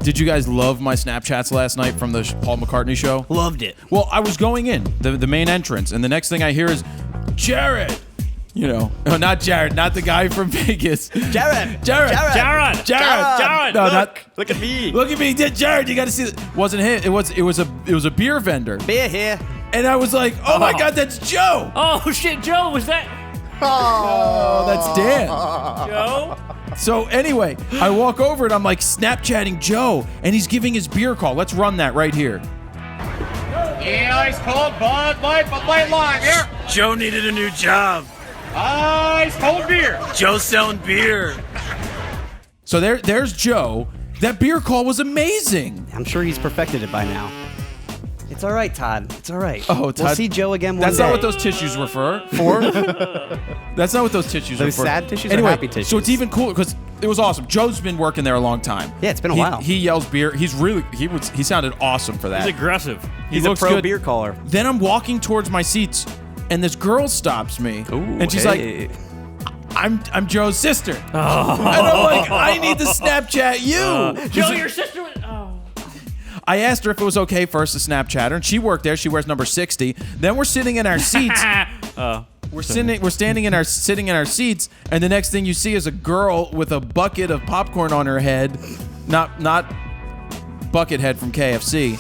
Did you guys love my Snapchats last night from the Paul McCartney show? Loved it. Well, I was going in, the main entrance, and the next thing I hear is, Jared! You know, no, not Jared, not the guy from Vegas. Jared! Jared! No, Look at me. Look at me, Jared, you gotta see it. Wasn't him, it was a beer vendor. Beer here. And I was like, oh my God, that's Joe! Oh shit, Joe, was that Oh, that's Dan. Joe? So anyway, I walk over and I'm like Snapchatting Joe, and he's giving his beer call. Let's run that right here. Yeah, ice cold Bud Light, Bud Light Lime here. Joe needed a new job. Ice cold beer. Joe's selling beer. So there's Joe. That beer call was amazing. I'm sure he's perfected it by now. It's all right, Todd. It's all right. Oh, Todd. We'll see Joe again one That's day. not what those tissues were for. That's not what those tissues Those were for. sad tissues anyway, or happy tissues? So it's even cooler because it was awesome. Joe's been working there a long time. Yeah, it's been a while. He yells beer. He sounded awesome for that. He's aggressive. He's a looks pro good. beer caller. Then I'm walking towards my seats, and this girl stops me, and she's like, I'm Joe's sister. Oh. And I'm like, I need to Snapchat you. Joe, your sister was... Oh. I asked her if it was okay for us to Snapchat her, and she worked there. She wears number 60. Then we're sitting in our seats. We're sitting in our seats, and the next thing you see is a girl with a bucket of popcorn on her head, not Buckethead from KFC,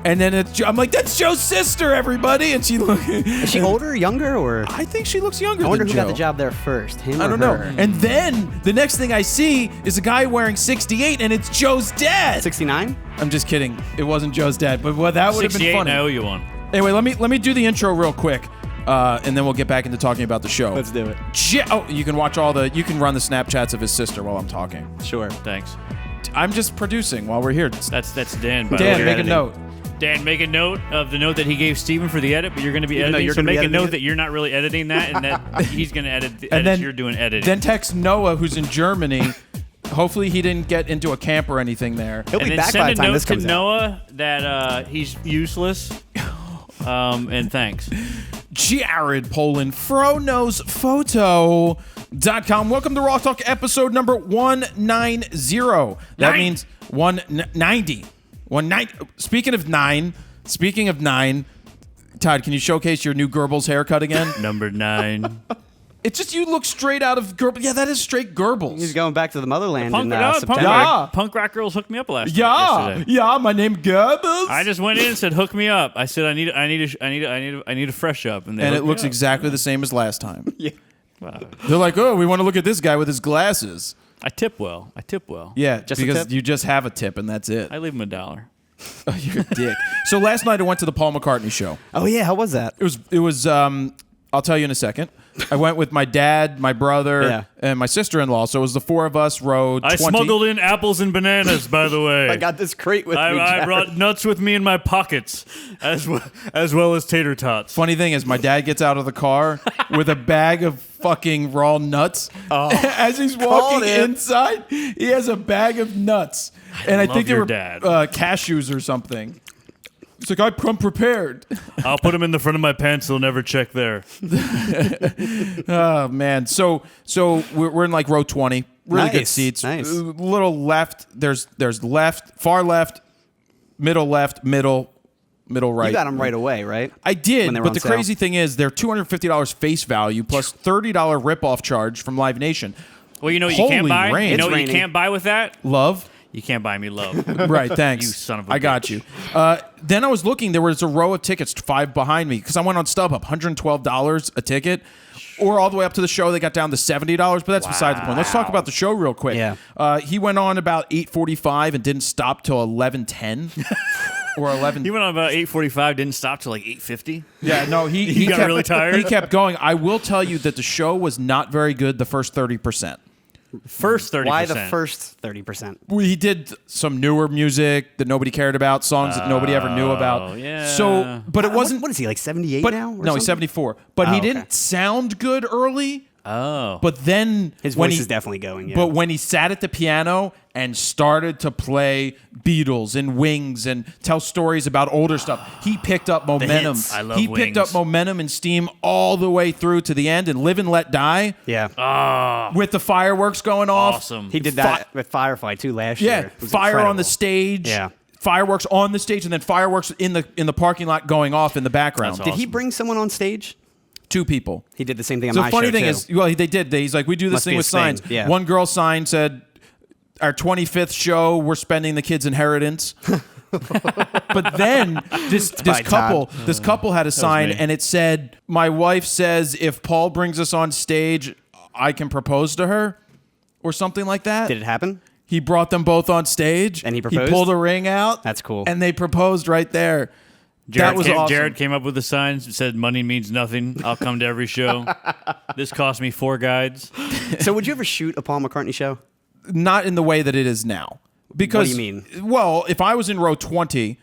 and then I'm like, that's Joe's sister, everybody, and she Is she older, younger, or? I think she looks younger. I wonder than who Joe. got the job there first, him I or don't know. her? And then the next thing I see is a guy wearing 68, and it's Joe's dad. 69? I'm just kidding. It wasn't Joe's dad, but that would have been 68, funny. I owe you one. Anyway, let me do the intro real quick, and then we'll get back into talking about the show. Let's do it. You can watch you can run the Snapchats of his sister while I'm talking. Sure. Thanks. I'm just producing while we're here. That's Dan. By Dan, the way. make a note. Dan, make a note of the note that he gave Steven for the edit, but you're going to be Even though editing. you're So gonna be make a editing note it? that you're not really editing that, and that he's going to edit. And then you're doing editing. Then text Noah, who's in Germany. Hopefully he didn't get into a camp or anything there. He'll and be then back by send the a time note this to comes out. Noah that he's useless. And thanks. Jared Poland, FroKnowsPhoto.com. Welcome to RAWtalk episode number 190. That means 190. 190. Speaking of nine, Todd, can you showcase your new Goebbels haircut again? Number 9. It's just you look straight out of Goebbels. Yeah, that is straight Goebbels. He's going back to the motherland Punk, in no, September. Yeah. punk rock girls hooked me up yesterday. Yeah, my name Goebbels. I just went in and said, "Hook me up." I said, "I need a fresh up," and it looks exactly the same as last time. Yeah. Wow. They're like, oh, we want to look at this guy with his glasses. I tip well. Yeah, Just a because tip? you just have a tip and that's it. I leave him $1. Oh, you're a dick. So last night I went to the Paul McCartney show. Oh, yeah. How was that? It was. I'll tell you in a second. I went with my dad, my brother, and my sister-in-law. So it was the four of us. Rode 20. I smuggled in apples and bananas, by the way. I got this crate with me, I Jared. brought nuts with me in my pockets, as well as tater tots. Funny thing is, my dad gets out of the car with a bag of fucking raw nuts. As he's walking inside, he has a bag of nuts, and I love think they your were dad. cashews or something. It's like, I'm prepared. I'll put them in the front of my pants. They'll never check there. Oh man, so we're in like row 20, really good Nice, seats. nice. Little left. There's left, far left, middle, middle right. You got them right away, right? I did, When they were but on the sale. crazy thing is they're $250 face value plus $30 ripoff charge from Live Nation. Well, you know what Holy you can't buy. rain. You know It's what you raining. can't buy with that. Love. You can't buy me love. Right, thanks. You son of a I got bitch. you. Then I was looking. There was a row of tickets, 5 behind me, because I went on StubHub, $112 a ticket, or all the way up to the show. They got down to $70, but that's beside the point. Let's talk about the show real quick. Yeah. He went on about 8:45 and didn't stop till 11:10 or 11. He went on about 8:45. Didn't stop till like 8:50. Yeah, no, he got kept, really tired? He kept going. I will tell you that the show was not very good the first 30%. First 30%. Why the first 30%? He did some newer music that nobody cared about, songs that nobody ever knew about. yeah. So, but it wasn't. What is he, like 78 But now? Or no, he's something? 74. But he okay. didn't sound good early. Oh. But then His when voice is definitely going. Yeah. But when he sat at the piano and started to play Beatles and Wings and tell stories about older stuff, he picked up momentum. hits. I love He picked up Wings. momentum and steam all the way through to the end. And Live and Let Die yeah. with the fireworks going off. Awesome. He did that with Firefly too last Yeah, year. It was fire on the incredible. stage. Yeah. Fireworks on the stage, and then fireworks in the parking lot going off in the background. That's Did he awesome. bring someone on stage? 2 people. He did the same thing on So my the funny show, thing too. is, well, they did. He's like, we do this Must thing be with his thing, signs. yeah. One girl's sign said, "Our 25th show, we're spending the kids' inheritance." But then this by couple had a sign, me. and it said, "My wife says if Paul brings us on stage, I can propose to her," or something like that. Did it happen? He brought them both on stage, And he proposed? He pulled a ring out. That's cool. And they proposed right there. Jared that was came, awesome. Jared came up with the signs that said, "Money means nothing. I'll come to every show." This cost me 4 guides. So would you ever shoot a Paul McCartney show? Not in the way that it is now. Because, What do you mean? Well, if I was in row 20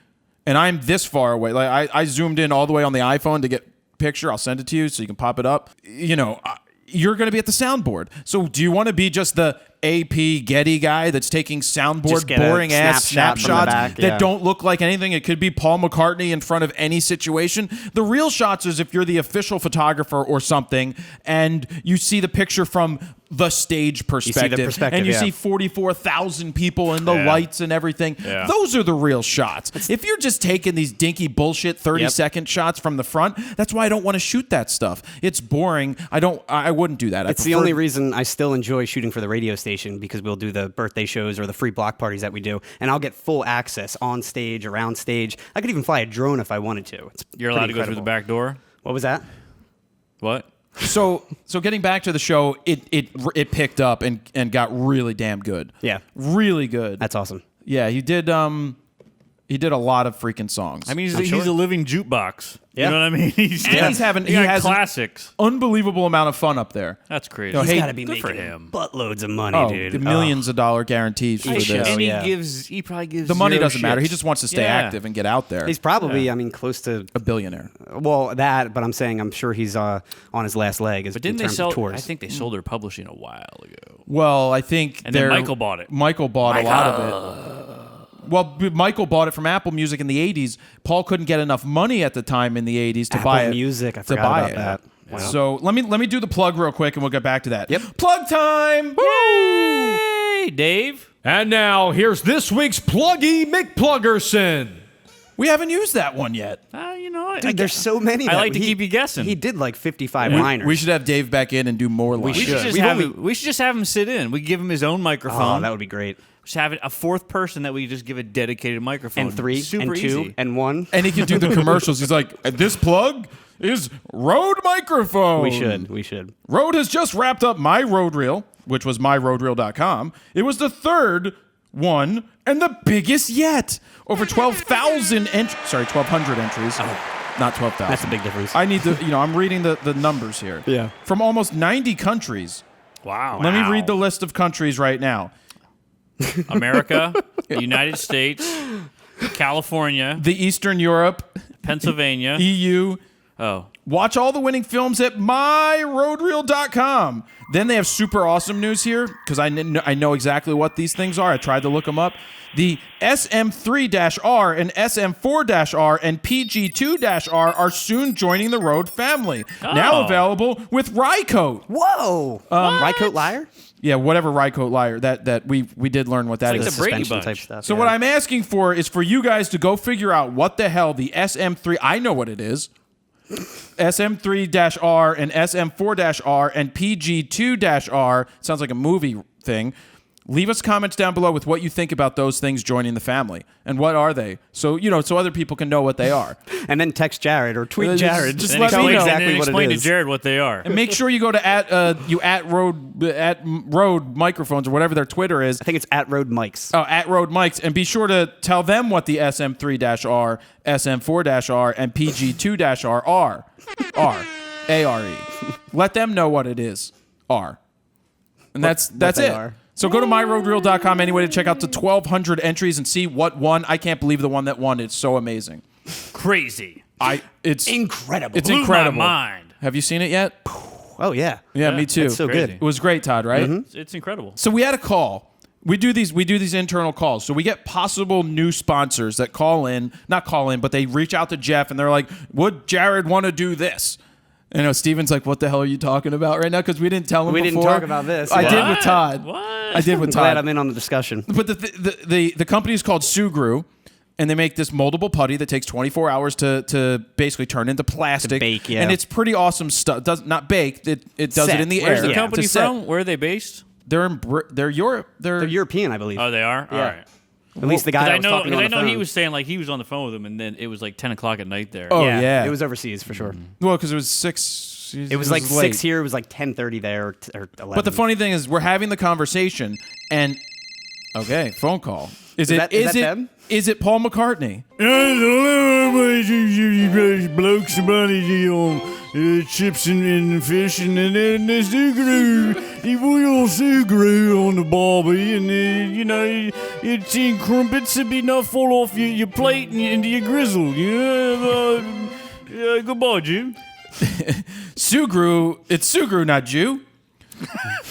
and I'm this far away, like I zoomed in all the way on the iPhone to get a picture, I'll send it to you so you can pop it up. You know, you're going to be at the soundboard. So do you want to be just the AP Getty guy that's taking soundboard Just get a boring ass snapshot from the snapshots back, that yeah. don't look like anything? It could be Paul McCartney in front of any situation. The real shots is if you're the official photographer or something and you see the picture from the stage perspective, perspective, and you yeah. see 44,000 people and the Yeah. lights and everything. Yeah. Those are the real shots. If you're just taking these dinky bullshit 30-second shots from the front, that's why I don't want to shoot that stuff. It's boring. I wouldn't do that. It's the only reason I still enjoy shooting for the radio station, because we'll do the birthday shows or the free block parties that we do, and I'll get full access on stage, around stage. I could even fly a drone if I wanted to. It's You're allowed to pretty go through the incredible. back door? What was that? What? So getting back to the show, it picked up and got really damn good. Yeah. Really good. That's awesome. Yeah, he did a lot of freaking songs. I mean, I'm he's sure. a living jukebox. Yeah. You know what I mean? He's he got has classics. unbelievable amount of fun up there. That's crazy. No, He's hey, got to be good for making him. buttloads of money, Oh, dude. the millions of dollar guarantees for I this. show. And yeah. he probably gives The money zero doesn't matter. He shits. just wants to stay Yeah. active and get out there. He's probably, I mean, close to, a billionaire. well, that, but I'm saying I'm sure he's on his last leg But in didn't they terms sell? of tours. I think they sold their publishing a while ago. Well, I think And then Michael bought it. Michael bought a lot of it. Well, Michael bought it from Apple Music in the 80s. Paul couldn't get enough money at the time in the 80s to Apple buy it. Music, I to forgot buy about it. that. Wow. So let me do the plug real quick and we'll get back to that. Yep. Plug time. Hey, Dave. And now, here's this week's Pluggy McPluggerson. We haven't used that one yet. You know, Dude, there's so many. I that like to keep you guessing. He did like 55 liners. We should have Dave back in and do more lines. We should just We've have only- we should just have him sit in. We give him his own microphone. Oh, that would be great. Just have a fourth person that we just give a dedicated microphone. And 3, Super and 2, easy. and 1. And he can do the commercials. He's like, this plug is Rode microphone. We should. Rode has just wrapped up my Rode Reel, which was myrodereel.com. It was the third one and the biggest yet. Over 12,000 entries. Sorry, 1,200 entries. Not 12,000. That's a big difference. I need to, I'm reading the numbers here. Yeah. From almost 90 countries. Wow. Let me read the list of countries right now. America, the United States, California, The Eastern Europe, Pennsylvania. EU. Oh, Watch all the winning films at myrodereel.com. Then they have super awesome news here because I know exactly what these things are. I tried to look them up. The SM3-R and SM4-R and PG2-R are soon joining the Rode family. Now available with Rycoat. Whoa! Rycoat Liar? Yeah, whatever Rycoat Liar. That we did learn what that It's is. like the Brady Suspension Bunch. type stuff. So what I'm asking for is for you guys to go figure out what the hell the SM3, I know what it is. SM3-R and SM4-R and PG2-R, sounds like a movie thing. Leave us comments down below with what you think about those things joining the family. And what are they? So, so other people can know what they are. And then text Jared or tweet Just- Jared. just And let me explain, know. and then exactly what it explain to is. Jared what they are. And make sure you go to at Rode Microphones or whatever their Twitter is. I think it's at Road Mics. Oh, at Rode Mics, and be sure to tell them what the SM3-R, SM4-R, and PG2-R are. A-R-E. Let them know what it is. R. And that's they it. are. So go to myrodereel.com anyway to check out the 1,200 entries and see what won. I can't believe the one that won. It's so amazing. Crazy. It's Incredible. It's Blew incredible. my mind. Have you seen it yet? Oh yeah. Yeah, me too. That's so crazy. good. It was great, Todd, right? It's incredible. So we had a call. We do these internal calls. So we get possible new sponsors that not call in, but they reach out to Jeff and they're like, "Would Jared want to do this?" And Steven's like, "What the hell are you talking about right now?" Because we didn't tell him We before. didn't talk about this. I Yeah. did with Todd. What? I did with I'm glad Todd. I'm in on the discussion. But the company is called Sugru, and they make this moldable putty that takes 24 hours to basically turn into plastic. To bake, yeah. And it's pretty awesome stuff. Does not bake. It does Set. it in the Where's air. the company to set. from? Where are they based? They're Europe. They're European, I believe. Oh, they are? Yeah. All right. At least the guy I was talking on I the know phone. he was saying like he was on the phone with them, and then it was like 10 o'clock at night there. Oh, yeah. It was overseas for sure. Well, because it was 6. It was like late. 6 here. It was like 10:30 there or 11. But the funny thing is, we're having the conversation, and okay, phone call. Is that them? Is it Paul McCartney? Bloke, somebody on chips and fish, and then the Sugru, he boiled Sugru on the barbie, and you'd seen crumpets that be not fall off your plate and into your grizzle. Goodbye, Jim. Sugru. It's Sugru, not Jew.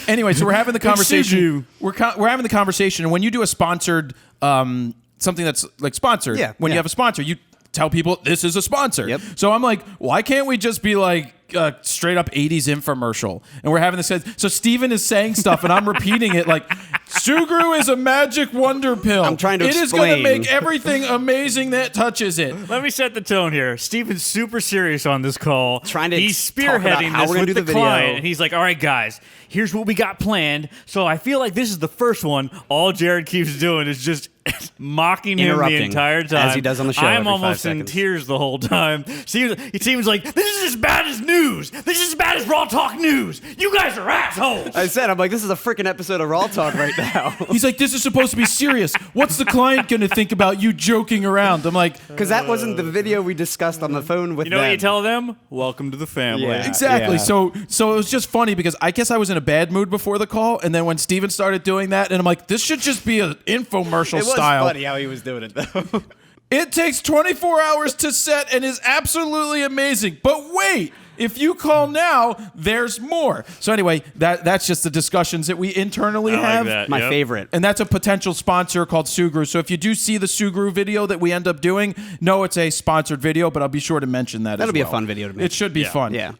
Anyway, so we're having the conversation. We're having the conversation, and when you do a sponsored something that's like sponsored, when you have a sponsor, you tell people this is a sponsor. Yep. So I'm like, why can't we just be like straight up 80s infomercial? And we're having this. So Steven is saying stuff, and I'm repeating it like, Sugru is a magic wonder pill. I'm trying to It is going to explain. make everything amazing that touches it. Let me set the tone here. Steven's super serious on this call. talk He's about spearheading how this we're gonna with do the the video. client. And he's like, all right, guys, here's what we got planned. So I feel like this is the first one. All Jared keeps doing is just mocking him the Interrupting, entire time. as he does on the show I'm every 5 almost in seconds. tears the whole time. It seems like, this is as bad as news. This is as bad as RAWtalk news. You guys are assholes. I'm like, this is a freaking episode of RAWtalk right now. He's like, this is supposed to be serious. What's the client going to think about you joking around? I'm like, Because that wasn't the video we discussed on the phone with You know what them. you tell them? Welcome to the family. Yeah. exactly. Yeah. So it was just funny because I guess I was in a bad mood before the call, and then when Steven started doing that, and I'm like, this should just be an infomercial It was style. funny how he was doing it though. It takes 24 hours to set and is absolutely amazing. But wait, if you call now, there's more. So anyway, that's just the discussions that we internally I like have. that. My Yep. favorite. And that's a potential sponsor called Sugru. So if you do see the Sugru video that we end up doing, no, it's a sponsored video, but I'll be sure to mention that That'll as be a well. fun video to make. It should be Yeah. fun. Yeah.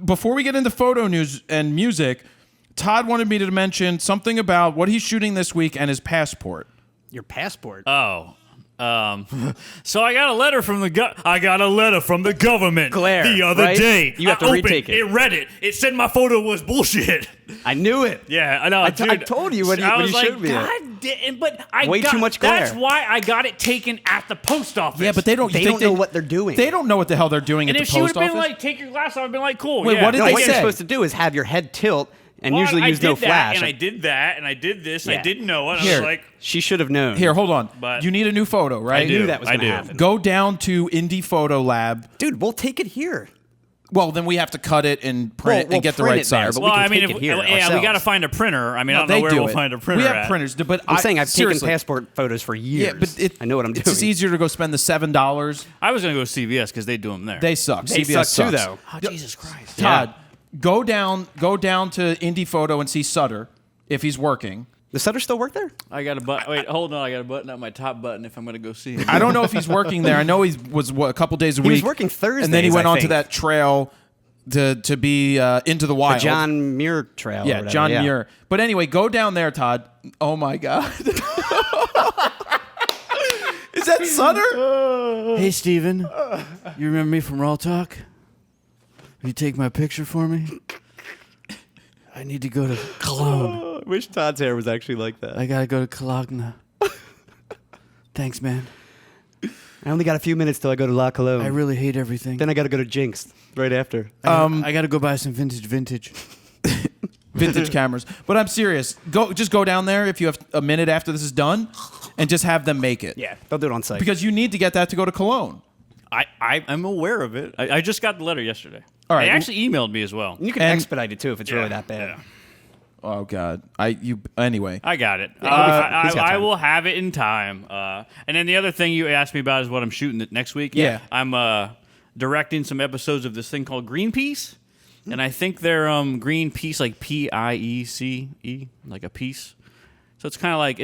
Before we get into photo news and music, Todd wanted me to mention something about what he's shooting this week and his passport. Your passport. Oh. So I got a letter from the government Glare, the other right? day. You have to I opened retake it. It read it. It said my photo was bullshit. I knew it. Yeah, I know. I dude. told you when you I was like, showed me it. God damn, but I Way got, too much glare. That's why I got it taken at the post office. Yeah, but they don't. They you think don't know what they're doing. They don't know what the hell they're doing And at if the she would post have been office. like, take your glass off, I'd been like, cool. Wait, yeah. what did No, they what say? you're supposed to do is have your head tilt and Well, usually I use no did that, flash. And I did that, and I did this, and I Yeah. didn't know it. And I Here. was like, She should have known. Here, hold on. But- you need a new photo, right? I do. that was I gonna do. happen. Go down to Indie Photo Lab. Dude, we'll take it here. Well, then we have to cut it and print it We'll and get the print right it there, size. but well, we can I mean, take if, it here yeah, we got to ourselves. find a printer. I mean, I don't know They where do we'll it. find a printer. We have at. printers, but I'm saying I've taken seriously. passport photos for years. Yeah, but I know what I'm doing. It's just easier to go spend the $7. I was gonna go to CVS because they do them there. They suck. They CVS suck too, sucks. though. oh, Jesus Christ. Todd, go down to Indie Photo and see Sutter if he's working. Does Sutter still work there? I got a button. Wait, hold on. I got a button up my top button if I'm gonna go see him. I don't know if he's working there. I know he was a couple days a He week. was working Thursdays, and then he went I onto think. that trail to be into the wild. John Muir Trail. or Yeah, whatever, John yeah. Muir. But anyway, go down there, Todd. Oh my God. Is that Sutter? Hey, Steven. You remember me from RAWtalk? Will you take my picture for me? I need to go to Cologne. I wish Todd's hair was actually like that. I gotta go to Cologne. Thanks, man. I only got a few minutes till I go to La Cologne. I really hate everything. Then I got to go to Jinx right after. I gotta go buy some vintage. Vintage cameras. But I'm serious. Just go down there if you have a minute after this is done and just have them make it. Yeah, they'll do it on site. Because you need to get that to go to Cologne. I'm aware of it. I just got the letter yesterday. All right. They actually emailed me as well. you can and- expedite it too if it's really that bad. Yeah. Oh God. Anyway. I got it. He's got I time. will have it in time. And then the other thing you asked me about is what I'm shooting next week. Yeah. I'm directing some episodes of this thing called Greenpeace. and I think they're green piece, like Piece, like a piece. So it's kind of like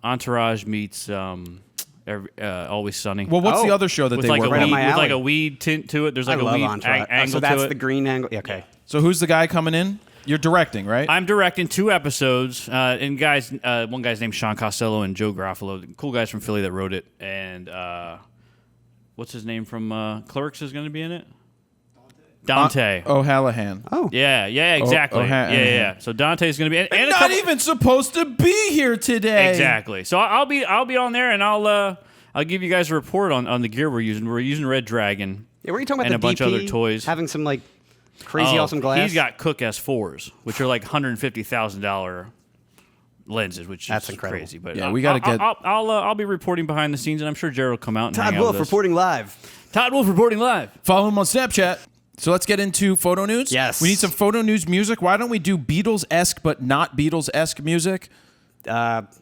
Entourage meets Always Sunny. Well, what's the other show that with they like work a right on? up my weed, with alley. like a weed tint to it. There's like I a love weed Entourage. angle So that's to it. the green angle. Yeah, okay. So who's the guy coming in? You're directing, right? I'm directing 2 episodes, and one guy's named Sean Costello and Joe Garofalo, cool guys from Philly that wrote it, and what's his name from Clerks is going to be in it? Dante. O'Hallahan. Oh. Yeah, exactly. Yeah. So Dante's going to be, and a Not couple- even supposed to be here today. exactly. So I'll be on there, and I'll give you guys a report on the gear we're using. We're using Red Dragon. Yeah, were you talking about and the a bunch of DP other toys. having some like crazy awesome glass? He's got Cook S4s, which are like $150,000 lenses, which That's is incredible. crazy. But Yeah, we gotta get- I'll be reporting behind the scenes, and I'm sure Jared will come out and Todd hang out Wolf with us. reporting live. Todd Wolf reporting live. Follow him on Snapchat. So let's get into photo news. Yes. We need some photo news music. Why don't we do Beatles-esque but not Beatles-esque music?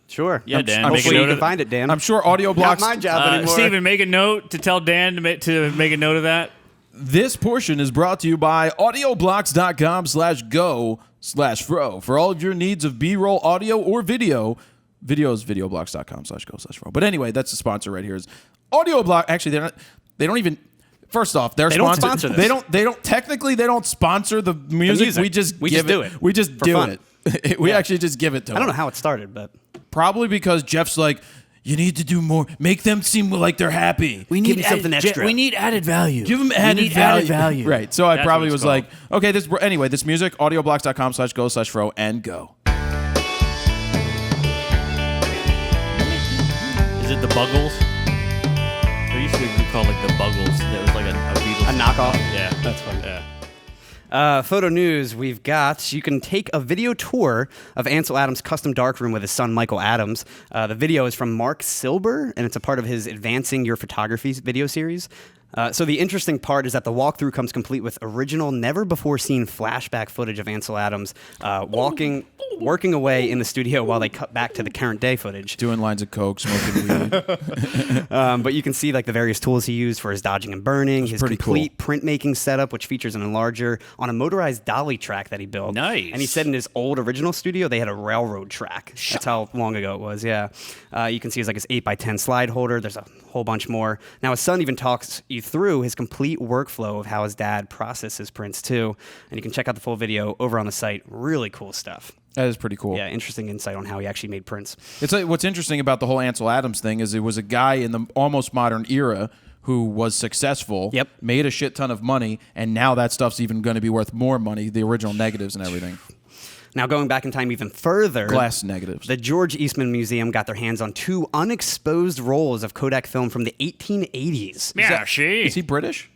Sure. Yeah, Dan. I'm make a Hopefully note you can of find it, Dan. I'm sure Audio Not Blocks. my job anymore. Steven, make a note to tell Dan to make a note of that. This portion is brought to you by audioblocks.com/go/fro. For all of your needs of B-roll audio or video, videos, videoblocks.com/go/fro. But anyway, that's the sponsor right here is Audio Block. Actually, they don't even. First off, they're They don't sponsored. sponsor this. They don't technically they don't sponsor the music. We just do it. We just For do fun. it. We actually just give it to I don't them. know how it started, but Probably because Jeff's like, you need to do more. Make them seem like they're happy. We Give me something extra. We need added value. Give them added value. Right. So I That's probably what was it's like, okay, this music, audioblocks.com/go/fro and go. Is it the Buggles? There used to be a group called like the Buggles. That was like a Beatles. a knockoff. Yeah, That's fun. Yeah. Photo news, we've got, you can take a video tour of Ansel Adams' custom darkroom with his son, Michael Adams. The video is from Mark Silber, and it's a part of his Advancing Your Photography video series. So the interesting part is that the walkthrough comes complete with original, never-before-seen flashback footage of Ansel Adams working away in the studio while they cut back to the current day footage. Doing lines of coke, smoking weed. But you can see like the various tools he used for his dodging and burning, his pretty complete printmaking setup, which features an enlarger on a motorized dolly track that he built. Nice. And he said in his old original studio they had a railroad track. That's how long ago it was. Yeah. You can see his 8x10 slide holder. There's a whole bunch more. Now his son even talks you through his complete workflow of how his dad processes prints too. And you can check out the full video over on the site. Really cool stuff. That is pretty cool. Yeah, interesting insight on how he actually made prints. It's like, what's interesting about the whole Ansel Adams thing is it was a guy in the almost modern era who was successful, Yep. made a shit ton of money, and now that stuff's even going to be worth more money, the original negatives and everything. Now going back in time even further, Glass negatives. the George Eastman Museum got their hands on 2 unexposed rolls of Kodak film from the 1880s. Yeah, she. Is he British?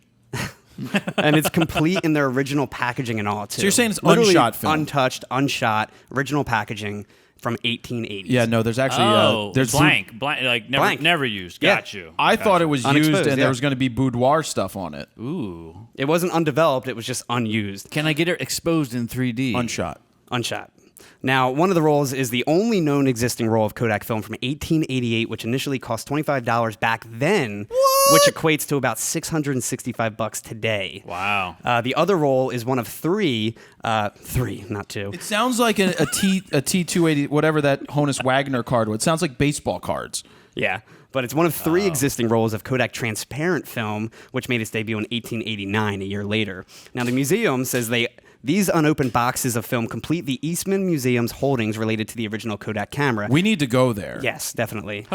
And it's complete in their original packaging and all, too. So you're saying it's Literally unshot film? Untouched, unshot, original packaging from 1880s. Yeah, no, there's actually... there's blank, like Blank. never used. Yeah. Got you. I thought it was Unexposed, used and yeah. there was going to be boudoir stuff on it. Ooh. It wasn't undeveloped, it was just unused. Can I get it exposed in 3D? Unshot. Unshot. Now, one of the rolls is the only known existing roll of Kodak film from 1888, which initially cost $25 back then, which equates to about $665 today. Wow. The other roll is one of 3, not 2. It sounds like a T280, whatever that Honus Wagner card was. It sounds like baseball cards. Yeah, but it's one of 3 existing rolls of Kodak transparent film, which made its debut in 1889, a year later. Now, the museum says these unopened boxes of film complete the Eastman Museum's holdings related to the original Kodak camera. We need to go there. Yes, definitely.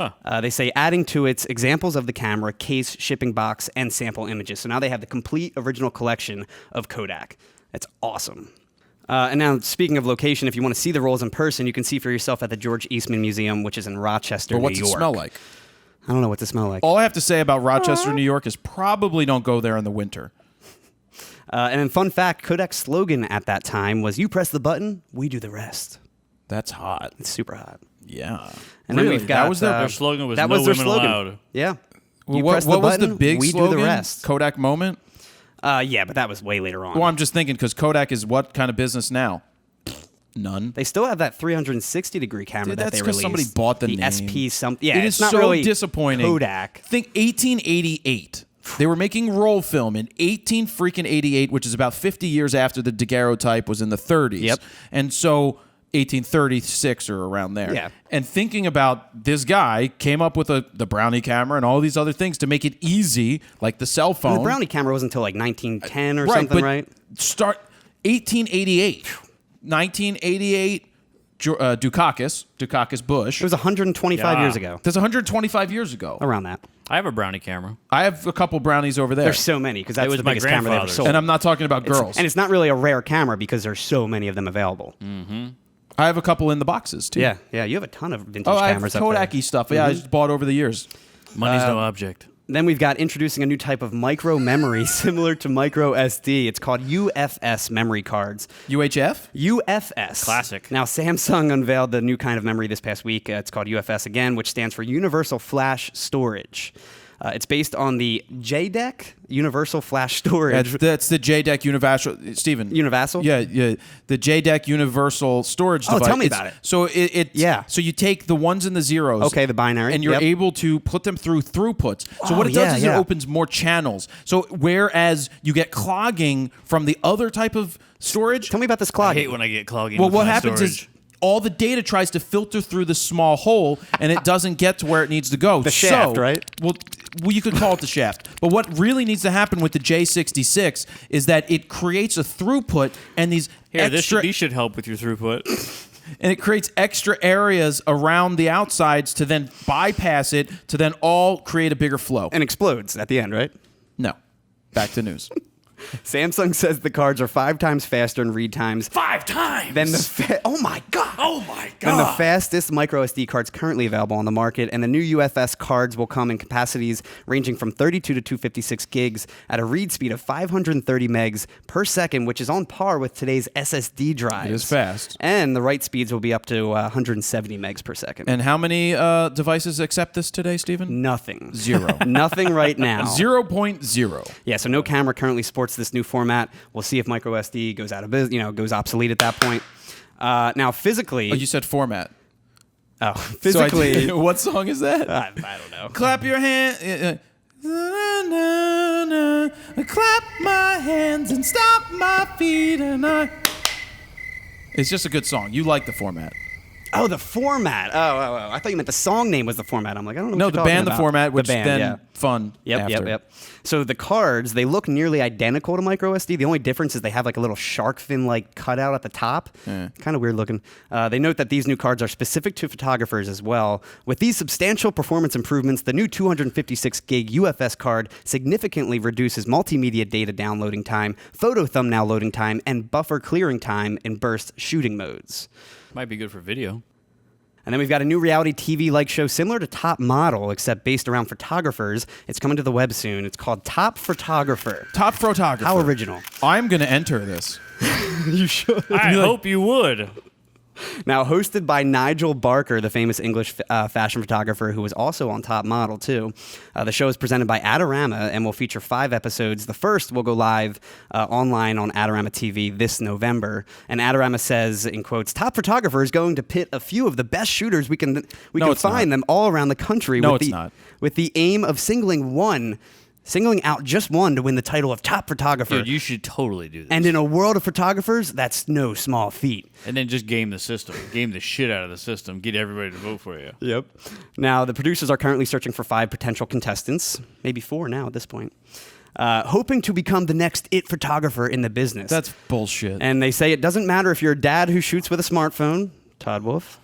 They say adding to its examples of the camera, case, shipping box, and sample images. So now they have the complete original collection of Kodak. That's awesome. And now, speaking of location, if you want to see the rolls in person, you can see for yourself at the George Eastman Museum, which is in Rochester, But what's New York. it smell like? I don't know what they smell like. All I have to say about Rochester, New York is probably don't go there in the winter. And then, fun fact, Kodak's slogan at that time was, "You press the button, we do the rest." That's hot. It's super hot. Yeah. And Really? then we've got That was Their slogan was that "No was their women slogan. allowed." Yeah. Well, You what press was button, the big we slogan? do the rest. Kodak moment? Yeah, but that was way later on. Well, I'm just thinking because Kodak is what kind of business now? None. They still have that 360-degree camera Dude, that that's they 'cause released. somebody bought the name. SP something. Yeah, It it's is not so really disappointing. Kodak. Think 1888. They were making roll film in 1888, which is about 50 years after the daguerreotype was in the 30s. Yep. And so 1836 or around there. Yeah. And thinking about this guy came up with the Brownie camera and all these other things to make it easy, like the cell phone. And the Brownie camera wasn't until like 1910 or right, something, but right? Start 1888, 1988. Dukakis Bush. It was 125 years ago. That's 125 years ago. Around that. I have a Brownie camera. I have a couple brownies over there. There's so many because that's was the my biggest camera they ever grandfather's. sold. And I'm not talking about girls. And it's not really a rare camera because there's so many of them available. I have a couple in the boxes, too. Yeah, you have a ton of vintage Oh, I have cameras up there. Kodak-y stuff. Yeah, I just bought over the years. Money's no object. Then we've got introducing a new type of micro memory similar to micro SD. It's called UFS memory cards. UHF? UFS. Classic. Now, Samsung unveiled the new kind of memory this past week. It's called UFS again, which stands for Universal Flash Storage. It's based on the JDEC Universal Flash Storage. That's the JDEC Universal. Steven. Universal? Yeah. The JDEC Universal Storage device. Tell me about it. So Yeah. So you take the ones and the zeros. Okay, the binary. And you're Yep. able to put them through throughputs. So Oh, what it does yeah, is yeah. it opens more channels. So whereas you get clogging from the other type of storage. Tell me about this I clogging. hate when I get clogging. Well, with what my happens storage. is all the data tries to filter through the small hole, and it doesn't get to where it needs to go. The shaft, right? Well, you could call it the shaft. But what really needs to happen with the J66 is that it creates a throughput and these Here, extra, these should help with your throughput. and it creates extra areas around the outsides to then bypass it to then all create a bigger flow. And explodes at the end, right? No, back to news. Samsung says the cards are 5 times faster in read times 5 times. than the oh my god God. than the fastest micro SD cards currently available on the market. And the new UFS cards will come in capacities ranging from 32 to 256 gigs at a read speed of 530 megs per second, which is on par with today's SSD drives. It is fast. And the write speeds will be up to 170 megs per second. And how many devices accept this today, Stephen? Nothing. 0. Nothing right now. 0.0. Yeah, so no camera currently sports this new format. We'll see if micro SD goes out of business, goes obsolete at that point. Now, physically, Oh, you said format. physically, So what song is that? I don't know. Clap your hand. Clap my hands and stop my feet and I. It's just a good song. You like the format. Oh, the format. Oh. I thought you meant the song name was the format. I'm like, I don't know. No, what the you're talking band, the about. format, which the band, then yeah. fun. after. Yep. So the cards, they look nearly identical to micro SD. The only difference is they have like a little shark fin like cutout at the top. Kind of weird looking. They note that these new cards are specific to photographers as well. With these substantial performance improvements, the new 256 gig UFS card significantly reduces multimedia data downloading time, photo thumbnail loading time, and buffer clearing time in burst shooting modes. Might be good for video. And then we've got a new reality TV-like show similar to Top Model, except based around photographers. It's coming to the web soon. It's called Top Photographer. Top photographer. How original. I'm going to enter this. You should. I hope you would. Now, hosted by Nigel Barker, the famous English fashion photographer who was also on Top Model, too. The show is presented by Adorama and will feature 5 episodes. The first will go live online on Adorama TV this November. And Adorama says, in quotes, Top Photographer is going to pit a few of the best shooters we can it's find not. them all around the country. No, with it's the, not. With the aim of singling out just one to win the title of Top Photographer. Dude, you should totally do this. And in a world of photographers, that's no small feat. And then just game the system. Game the shit out of the system. Get everybody to vote for you. Yep. Now, the producers are currently searching for 5 potential contestants, maybe 4 now at this point, hoping to become the next it photographer in the business. That's bullshit. And they say it doesn't matter if you're a dad who shoots with a smartphone, Todd Wolf,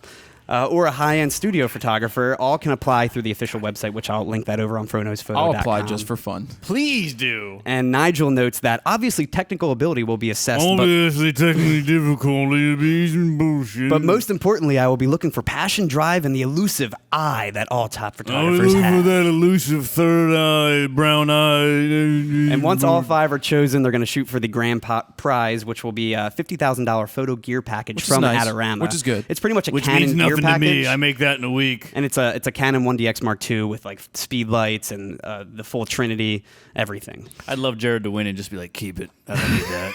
or a high-end studio photographer. All can apply through the official website, which I'll link that over on phronosphoto.com. I'll apply just for fun. Please do. And Nigel notes that obviously technical ability will be assessed, Obviously, technically difficult. It'd be some bullshit. but most importantly, I will be looking for passion, drive, and the elusive eye that all top I was photographers looking for have. that elusive third eye, brown eye. And once all 5 are chosen, they're going to shoot for the grand prize, which will be a $50,000 photo gear package Which is from nice, Adorama. which is good. It's pretty much a Which Canon means gear nothing to package. me. I make that in a week. And it's a Canon 1DX Mark II with like speed lights and the full Trinity, everything. I'd love Jared to win and just be like, keep it. I don't need that.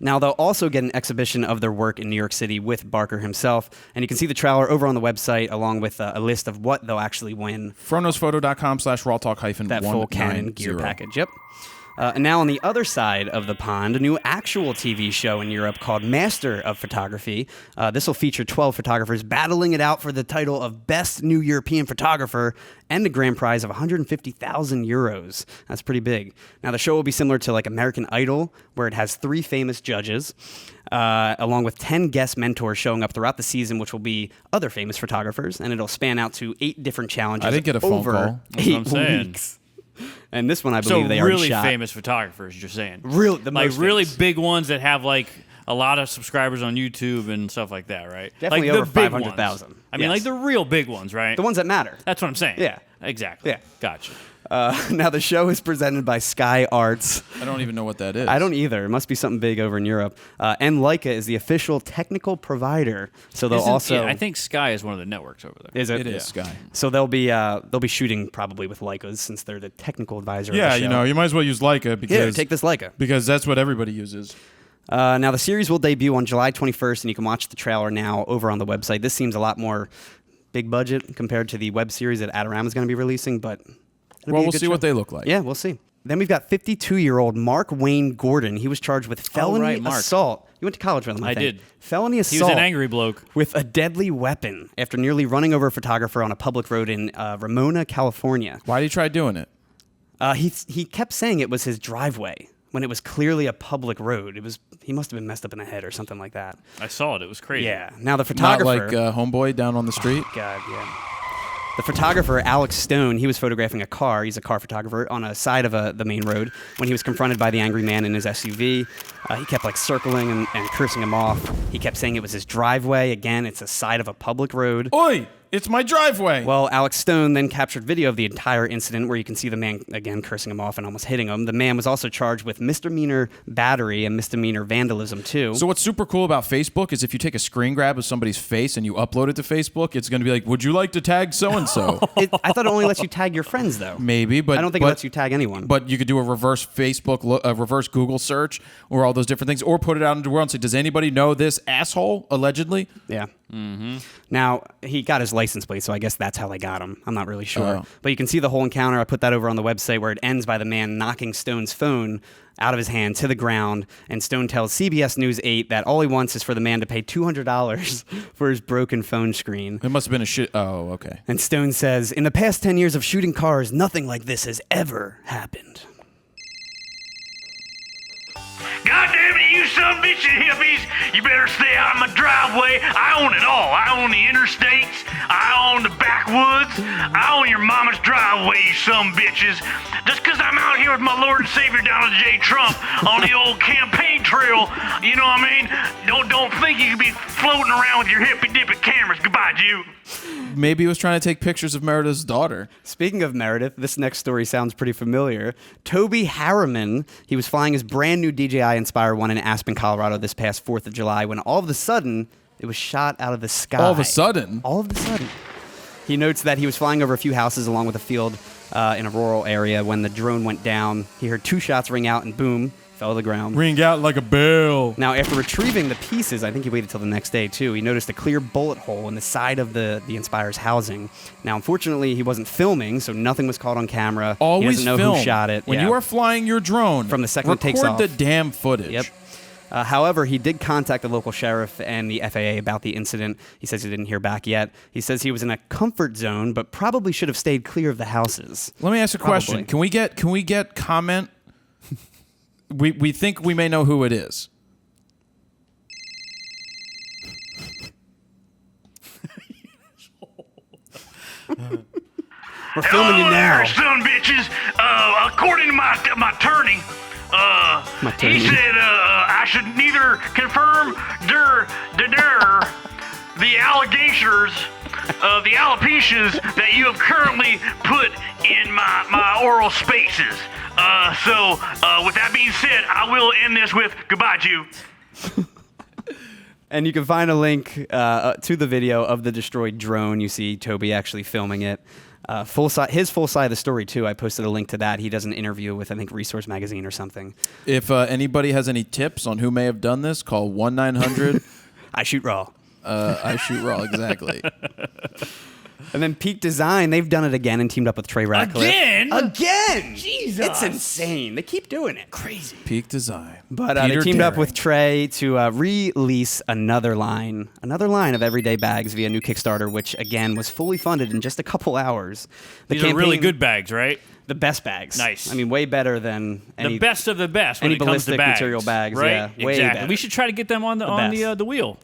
Now, they'll also get an exhibition of their work in New York City with Barker himself, and you can see the trailer over on the website along with a list of what they'll actually win. Frontnosphoto.com/RAWtalk-190. That full Canon gear package, yep. And now on the other side of the pond, a new actual TV show in Europe called Master of Photography. This will feature 12 photographers battling it out for the title of Best New European Photographer and the grand prize of 150,000 euros. That's pretty big. Now, the show will be similar to like American Idol, where it has 3 famous judges, along with 10 guest mentors showing up throughout the season, which will be other famous photographers, and it'll span out to 8 different challenges I didn't get a phone over call. That's what I'm 8 saying. weeks. And this one, I So believe they already really shot. famous photographers, you're saying? The like most really famous. big ones that have like a lot of subscribers on YouTube and stuff like that, right? Definitely like over the big 500,000. ones. I mean, Yes. like the real big ones, right? The ones that matter. That's what I'm saying. Yeah. Exactly. Yeah. Gotcha. Now, the show is presented by Sky Arts. I don't even know what that is. I don't either. It must be something big over in Europe. And Leica is the official technical provider. So they'll also. Yeah, I think Sky is one of the networks over there. Is it? It is Sky. So they'll be shooting probably with Leicas since they're the technical advisor. Yeah, of the show. you know, you might as well use Leica because Here, take this Leica. because that's what everybody uses. Now, the series will debut on July 21st, and you can watch the trailer now over on the website. This seems a lot more big budget compared to the web series that Adorama is going to be releasing, but it'll Well, be a we'll good see show. what they look like. Yeah, we'll see. Then we've got 52-year-old Mark Wayne Gordon. He was charged with felony right, Mark. assault. You went to college with him, I I think. did. Felony He assault. was an angry bloke. With a deadly weapon after nearly running over a photographer on a public road in Ramona, California. Why did you try doing it? He kept saying it was his driveway when it was clearly a public road. He must have been messed up in the head or something like that. I saw it. It was crazy. Yeah. Now the Not photographer. like Homeboy down on the street? God, yeah. The photographer, Alex Stone, he was photographing a car. He's a car photographer on a side of the main road when he was confronted by the angry man in his SUV. He kept like circling and cursing him off. He kept saying it was his driveway. Again, it's a side of a public road. Oi! It's my driveway! Well, Alex Stone then captured video of the entire incident where you can see the man, again, cursing him off and almost hitting him. The man was also charged with misdemeanor battery and misdemeanor vandalism, too. So what's super cool about Facebook is if you take a screen grab of somebody's face and you upload it to Facebook, it's going to be like, would you like to tag so-and-so? I thought it only lets you tag your friends, though. Maybe, but I don't think it lets you tag anyone. But you could do a reverse Facebook, a reverse Google search, or all those different things, or put it out into the world and say, does anybody know this asshole, allegedly? Yeah. Mm-hmm. Now, he got his license plate, so I guess that's how they got him. I'm not really sure. Oh. But you can see the whole encounter. I put that over on the website where it ends by the man knocking Stone's phone out of his hand to the ground. And Stone tells CBS News 8 that all he wants is for the man to pay $200 for his broken phone screen. It must have been a shit. Oh, okay. And Stone says, in the past 10 years of shooting cars, nothing like this has ever happened. God damn it, you son of bitches, hippies! You better stay out of my driveway. I own it all. I own the interstates. I own the backwoods. I own your mama's driveway, you son of bitches. Just because I'm out here with my Lord and Savior Donald J. Trump on the old campaign trail, you know what I mean? Don't think you can be floating around with your hippy-dippy cameras. Goodbye, Jew. Maybe he was trying to take pictures of Meredith's daughter. Speaking of Meredith, this next story sounds pretty familiar. Toby Harriman, he was flying his brand new DJI Inspire One in Aspen, Colorado this past 4th of July when all of a sudden it was shot out of the sky. All of a sudden? All of a sudden. He notes that he was flying over a few houses along with a field in a rural area when the drone went down. He heard 2 shots ring out and boom, fell to the ground. Ring out like a bell. Now, after retrieving the pieces, I think he waited till the next day, too. He noticed a clear bullet hole in the side of the Inspire's housing. Now, unfortunately, he wasn't filming, so nothing was caught on camera. Always he doesn't know film. who shot it. When Yeah. you are flying your drone, From the second it takes record off. the damn footage. Yep. However, he did contact the local sheriff and the FAA about the incident. He says he didn't hear back yet. He says he was in a comfort zone, but probably should have stayed clear of the houses. Let me ask a question. Probably. Can we get comment? we think we may know who it is. We're filming you now. There, son of bitches. According to my attorney, attorney. he said I should neither confirm the allegations, the alopecias that you have currently put in my oral spaces. So with that being said, I will end this with goodbye, Jew. And you can find a link to the video of the destroyed drone. You see Toby actually filming it. His full side of the story too. I posted a link to that. He does an interview with I think Resource Magazine or something. If anybody has any tips on who may have done this, call 1-900. I shoot raw. I shoot raw. Exactly. And then Peak Design, they've done it again and teamed up with Trey Ratcliffe. Again! Jesus. It's insane. They keep doing it. Crazy. Peak Design. But they teamed up with Trey to release another line of everyday bags via new Kickstarter, which again was fully funded in just a couple hours. These are really good bags, right? The best bags. Nice. I mean, way better than any... The best of the best when any it comes to ballistic bags. material bags, right? yeah. Way Exactly. better. We should try to get them on the wheel.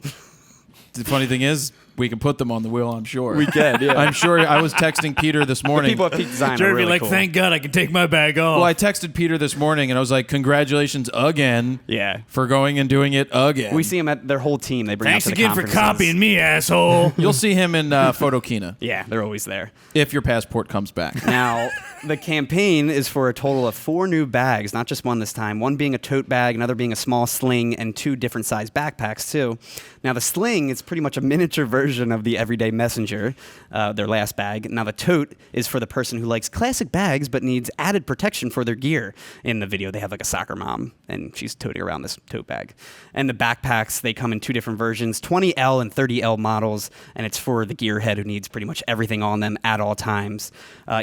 The funny thing is, we can put them on the wheel, I'm sure. We can, yeah. I'm sure. I was texting Peter this morning. People at Peak Design are Jeremy, really like, cool. thank God I can take my bag off. Well, I texted Peter this morning, and I was like, congratulations again Yeah. for going and doing it again. We see them at their whole team. They bring Thanks out to the again for conferences. copying me, asshole. You'll see him in Photokina Yeah, they're always there. if your passport comes back. Now, the campaign is for a total of 4 new bags, not just one this time. One being a tote bag, another being a small sling, and 2 different size backpacks, too. Now, the sling is pretty much a miniature version of the Everyday Messenger, their last bag. Now, the tote is for the person who likes classic bags but needs added protection for their gear. In the video, they have like a soccer mom, and she's toting around this tote bag. And the backpacks, they come in 2 different versions, 20L and 30L models, and it's for the gearhead who needs pretty much everything on them at all times.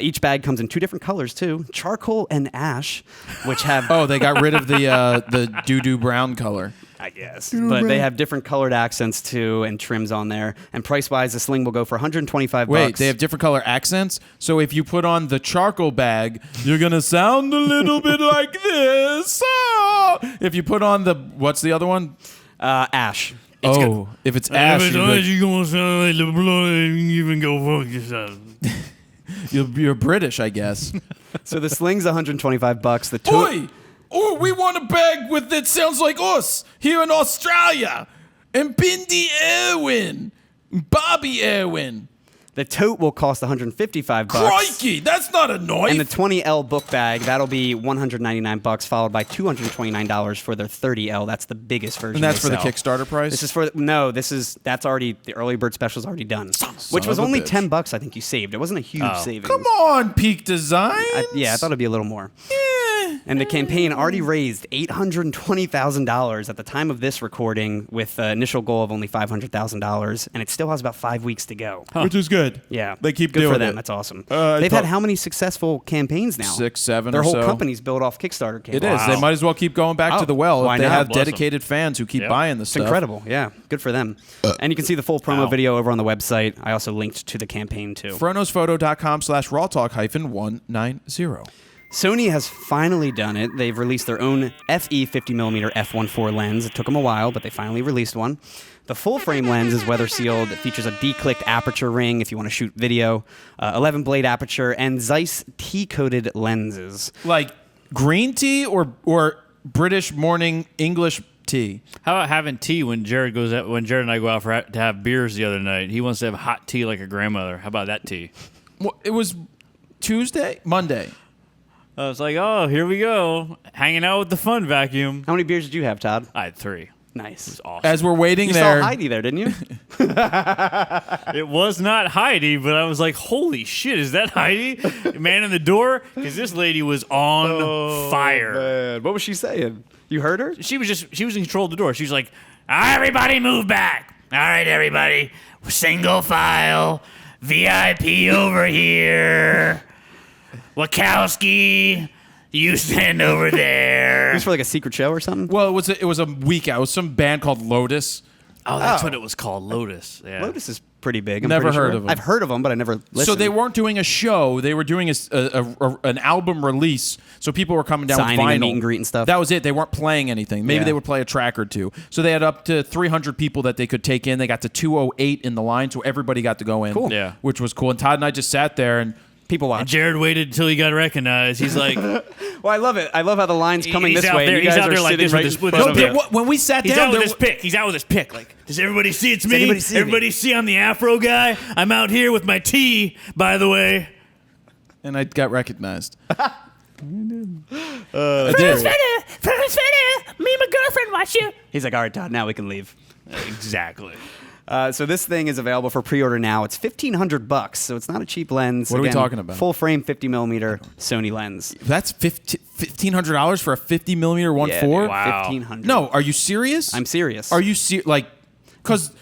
Each bag comes in 2 different colors, too, charcoal and ash, which have... Oh, they got rid of the doo-doo brown color. I guess. But they have different colored accents, too, and trims on there. And price-wise, the sling will go for $125. Wait, they have different color accents? So if you put on the charcoal bag, you're going to sound a little bit like this. Oh! If you put on the... What's the other one? Ash. It's good. If it's ash, You're gonna sound like LeBron. You even go fuck yourself. you're British, I guess. So the sling's $125. The tote... Oi! Oh, we want a bag with that sounds like us here in Australia. And Bindi Irwin. Bobby Irwin. The tote will cost $155. Crikey, that's not a knife. And the 20L book bag, that'll be $199, followed by $229 for their 30L. That's the biggest version. And that's they for the sell. Kickstarter price? This is for that's already the early bird special's already done, which was of a only bitch. $10. I think you saved. It wasn't a huge savings. Come on, Peak Design. I thought it'd be a little more. And the campaign already raised $820,000 at the time of this recording, with an initial goal of only $500,000, and it still has about 5 weeks to go. Which is good. Yeah, They keep good doing for them. it. That's awesome. I They've thought- had how many successful campaigns now? 6, 7 Their or whole so. company's built off Kickstarter campaigns. It is. They might as well keep going back to the well why if they not? have Bless 'em. dedicated fans who keep Yep. buying the It's stuff. incredible. Yeah, good for them. And you can see the full promo video over on the website. I also linked to the campaign too. Fronosphoto.com/rawtalk-190. Sony has finally done it. They've released their own FE 50mm f1.4 lens. It took them a while, but they finally released one. The full-frame lens is weather-sealed. It features a declicked aperture ring if you want to shoot video, 11-blade aperture, and Zeiss T-coated lenses. Like green tea or British morning English tea? How about having tea when Jared and I go out to have beers the other night? He wants to have hot tea like a grandmother. How about that tea? Well, it was Monday. I was like, oh, here we go, hanging out with the fun vacuum. How many beers did you have, Todd? I had 3. Nice. It's awesome. As we're waiting You there, saw Heidi there, didn't you? It was not Heidi, but I was like, holy shit, is that Heidi? Man in the door? Because this lady was on fire. Man, what was she saying? You heard her? She was in control of the door. She was like, everybody move back. All right, everybody. Single file. VIP over here. Wachowski, you stand over there. It was for like a secret show or something? well, it was a week out. It was some band called Lotus. Oh, that's what it was called, Lotus. Yeah. Lotus is pretty big. I'm Never pretty heard sure. of 'em. I've heard of them, but I never listened. So they weren't doing a show; they were doing an album release. So people were coming down Signing with vinyl, and meet and greet and stuff. That was it. They weren't playing anything. Maybe Yeah. they would play a track or two. So they had up to 300 people that they could take in. They got to 208 in the line, so everybody got to go in. Cool. Yeah. which was cool. And Todd and I just sat there and. People watch. Jared waited until he got recognized. He's like, Well, I love it. I love how the line's coming He's this out way. there- and you he's guys out are there like sitting this right with in his- with front his of pick. it. When we sat he's down, out with there his pick. He's out with his pick. Like, does everybody see it's me? anybody see me? Everybody see I'm the Afro guy? I'm out here with my tea, by the way. and I got recognized. Me and my girlfriend watch you. He's like, all right, Todd, now we can leave. Exactly. So this thing is available for pre-order now. It's $1,500, so it's not a cheap lens. What are we talking about? Full frame 50mm Sony lens. That's $1,500 for a 50mm 1.4? Yeah, dude, Wow. $1,500. No, are you serious? I'm serious. Are you like, because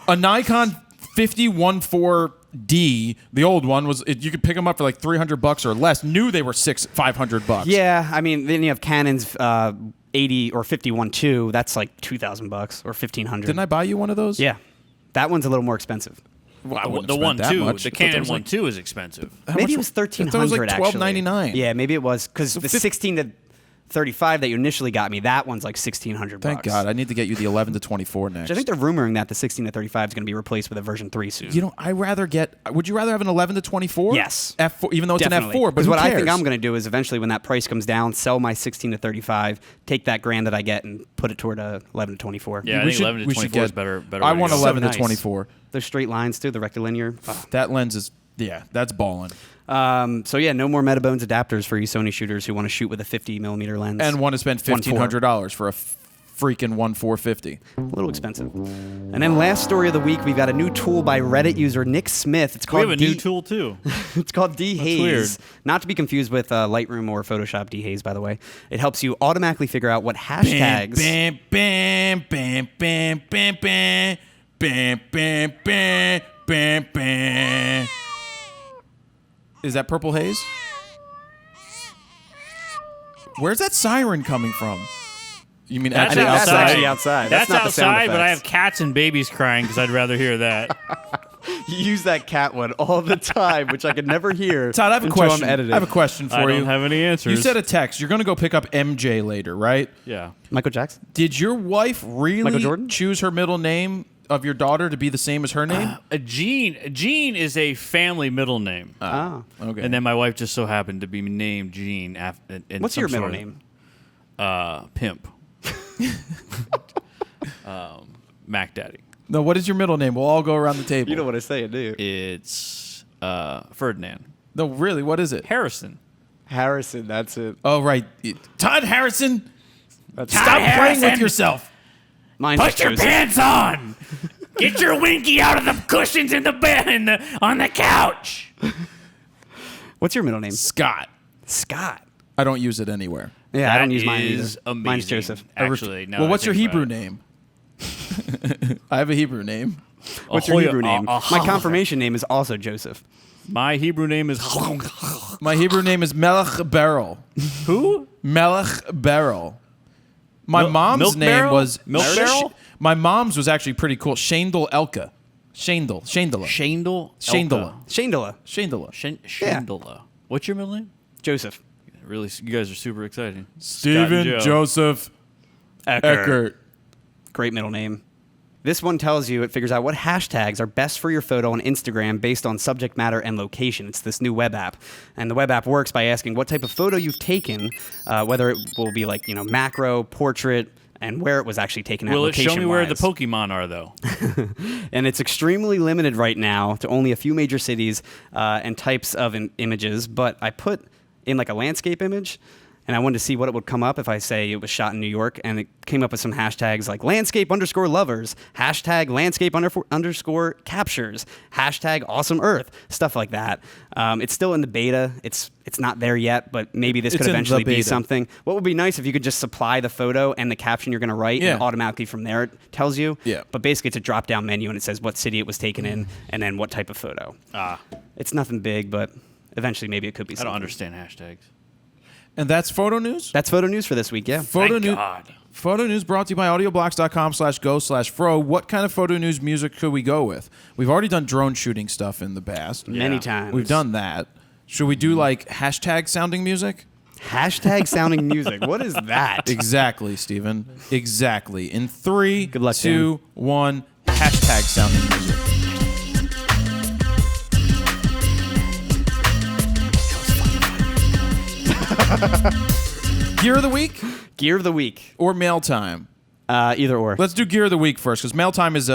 a Nikon 50-1.4D, the old one you could pick them up for like $300 or less. Knew they were $500. Yeah, I mean, then you have Canon's 80 or 51.2. That's like $2,000 or $1,500. Didn't I buy you one of those? Yeah, that one's a little more expensive. Well, I wouldn't The have spent that 1.2, much. the I thought that Canon was like- 1.2 is expensive. How Maybe much it was I thought it was like $1,300 $12.99. actually. Yeah, maybe it was because the 16 to 35 that you initially got me, that one's like $1,600. Thank God. I need to get you the 11 to 24 next. I think they're rumoring that the 16 to 35 is going to be replaced with a version 3 soon. You know, would you rather have an 11 to 24? Yes. F4, even though it's Definitely. an F4, but Because who what I cares? think I'm going to do is eventually when that price comes down, sell my 16 to 35, take that grand that I get and put it toward a 11 to 24. Yeah, I think 11 to 24 is better. I want way to go. 11 So to 24. They're straight lines too, the rectilinear. Oh. That lens is, that's balling. So yeah, no more Metabones adapters for you Sony shooters who want to shoot with a 50mm lens. And want to spend $1,500 for a freaking 1.450. A little expensive. And then last story of the week, we've got a new tool by Reddit user Nick Smith. It's We called have a new tool too. It's called Dehaze. weird. Not to be confused with Lightroom or Photoshop Dehaze, by the way. It helps you automatically figure out what hashtags. Bam, bam, bam, bam, bam, bam, bam, bam, bam, bam, bam. Is that Purple Haze? Where's that siren coming from? You mean That's actually That's outside? actually outside. That's not the sound outside, but I have effects. cats and babies crying because I'd rather hear that. You use that cat one all the time, which I could never hear. Todd, I have a until question. I'm editing. I have a question for I you. don't have any answers. You said a text. You're going to go pick up MJ later, right? Yeah. Michael Jackson? Did your wife Michael really Jordan? choose her middle name of your daughter to be the same as her name? Jean is a family middle name. Okay. And then my wife just so happened to be named Jean. What's your middle name? Pimp. Mac Daddy. No, what is your middle name? We'll all go around the table. You don't want to say it, do you? It's Ferdinand. No, really, what is it? Harrison. Harrison, that's it. Oh, right. Todd Harrison. That's Stop playing with yourself. Mine's Put your Joseph. pants on. Get your winky out of the cushions in the bed on the couch. What's your middle name? Scott. Scott. I don't use it anywhere. Yeah, I don't That use mine is either. amazing. Mine's Joseph. Actually, no. Well, what's your Hebrew name? I have a Hebrew name. What's your Hebrew name? My confirmation name is also Joseph. My Hebrew name is My Hebrew name is Melech Beryl. who? Melech Beryl. My mom's Milk name Barrel? was Milk Barrel? My mom's was actually pretty cool. Shandel Elka. Shandela. Shandel. Shandela. Shandela. Shandela. Shandela. What's your middle name? Joseph. Really, you guys are super exciting. Stephen Scott and Joe. Joseph Eckert. Great middle name. This one tells you, it figures out what hashtags are best for your photo on Instagram based on subject matter and location. It's this new web app. And the web app works by asking what type of photo you've taken, whether it will be like, macro, portrait, and where it was actually taken at Will it show me where the location-wise. Pokemon are, though? And it's extremely limited right now to only a few major cities and types of images. But I put in like a landscape image, and I wanted to see what it would come up if I say it was shot in New York, and it came up with some hashtags like landscape_lovers, hashtag landscape_captures, hashtag awesome earth, stuff like that. It's still in the beta. It's not there yet, but maybe this It's could in the eventually be beta. something. What would be nice if you could just supply the photo and the caption you're going to write, Yeah. and automatically from there it tells you. Yeah. But basically it's a drop-down menu, and it says what city it was taken in, and then what type of photo. It's nothing big, but eventually maybe it could be I something. don't understand hashtags. And that's photo news? That's photo news for this week, yeah. Photo Thank news. God. Photo news brought to you by audioblocks.com/go/fro. What kind of photo news music could we go with? We've already done drone shooting stuff in the past. Many times. We've done that. Should we do like hashtag sounding music? Hashtag sounding music. What is that? Exactly, Steven. Exactly. In 3, Good luck, 2, 1, hashtag sounding music. Gear of the week Gear of the week. or mail time? Either or. Let's do gear of the week first, because mail time is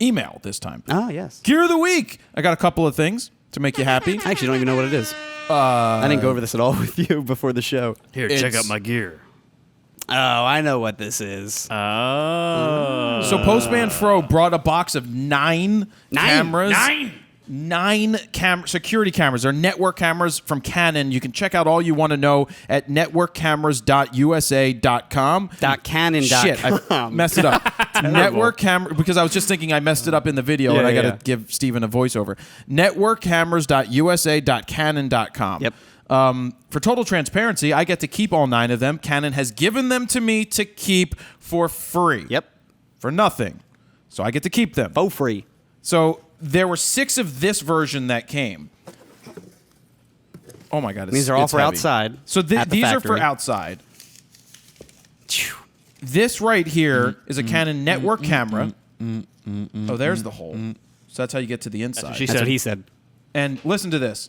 email this time. Oh, yes. Gear of the week. I got a couple of things to make you happy. I actually don't even know what it is. I didn't go over this at all with you before the show. Here, It's- check out my gear. Oh, I know what this is. Oh. So Postman Fro brought a box of 9 cameras. 9 security cameras. They're network cameras from Canon. You can check out all you want to know at networkcameras.usa.com. .canon.com. Shit, I messed it up. Network camera, because I was just thinking I messed it up in the video and I got to give Steven a voiceover. Networkcameras.usa.canon.com. Yep. For total transparency, I get to keep all 9 of them. Canon has given them to me to keep for free. Yep. For nothing. So I get to keep them. Oh, free. So there were 6 of this version that came. Oh my God! These are all it's for heavy. outside. So at the these are for factory. outside. This right here is a Canon Network camera. Oh, there's the hole. So that's how you get to the inside. what she That's said. what he said. And listen to this.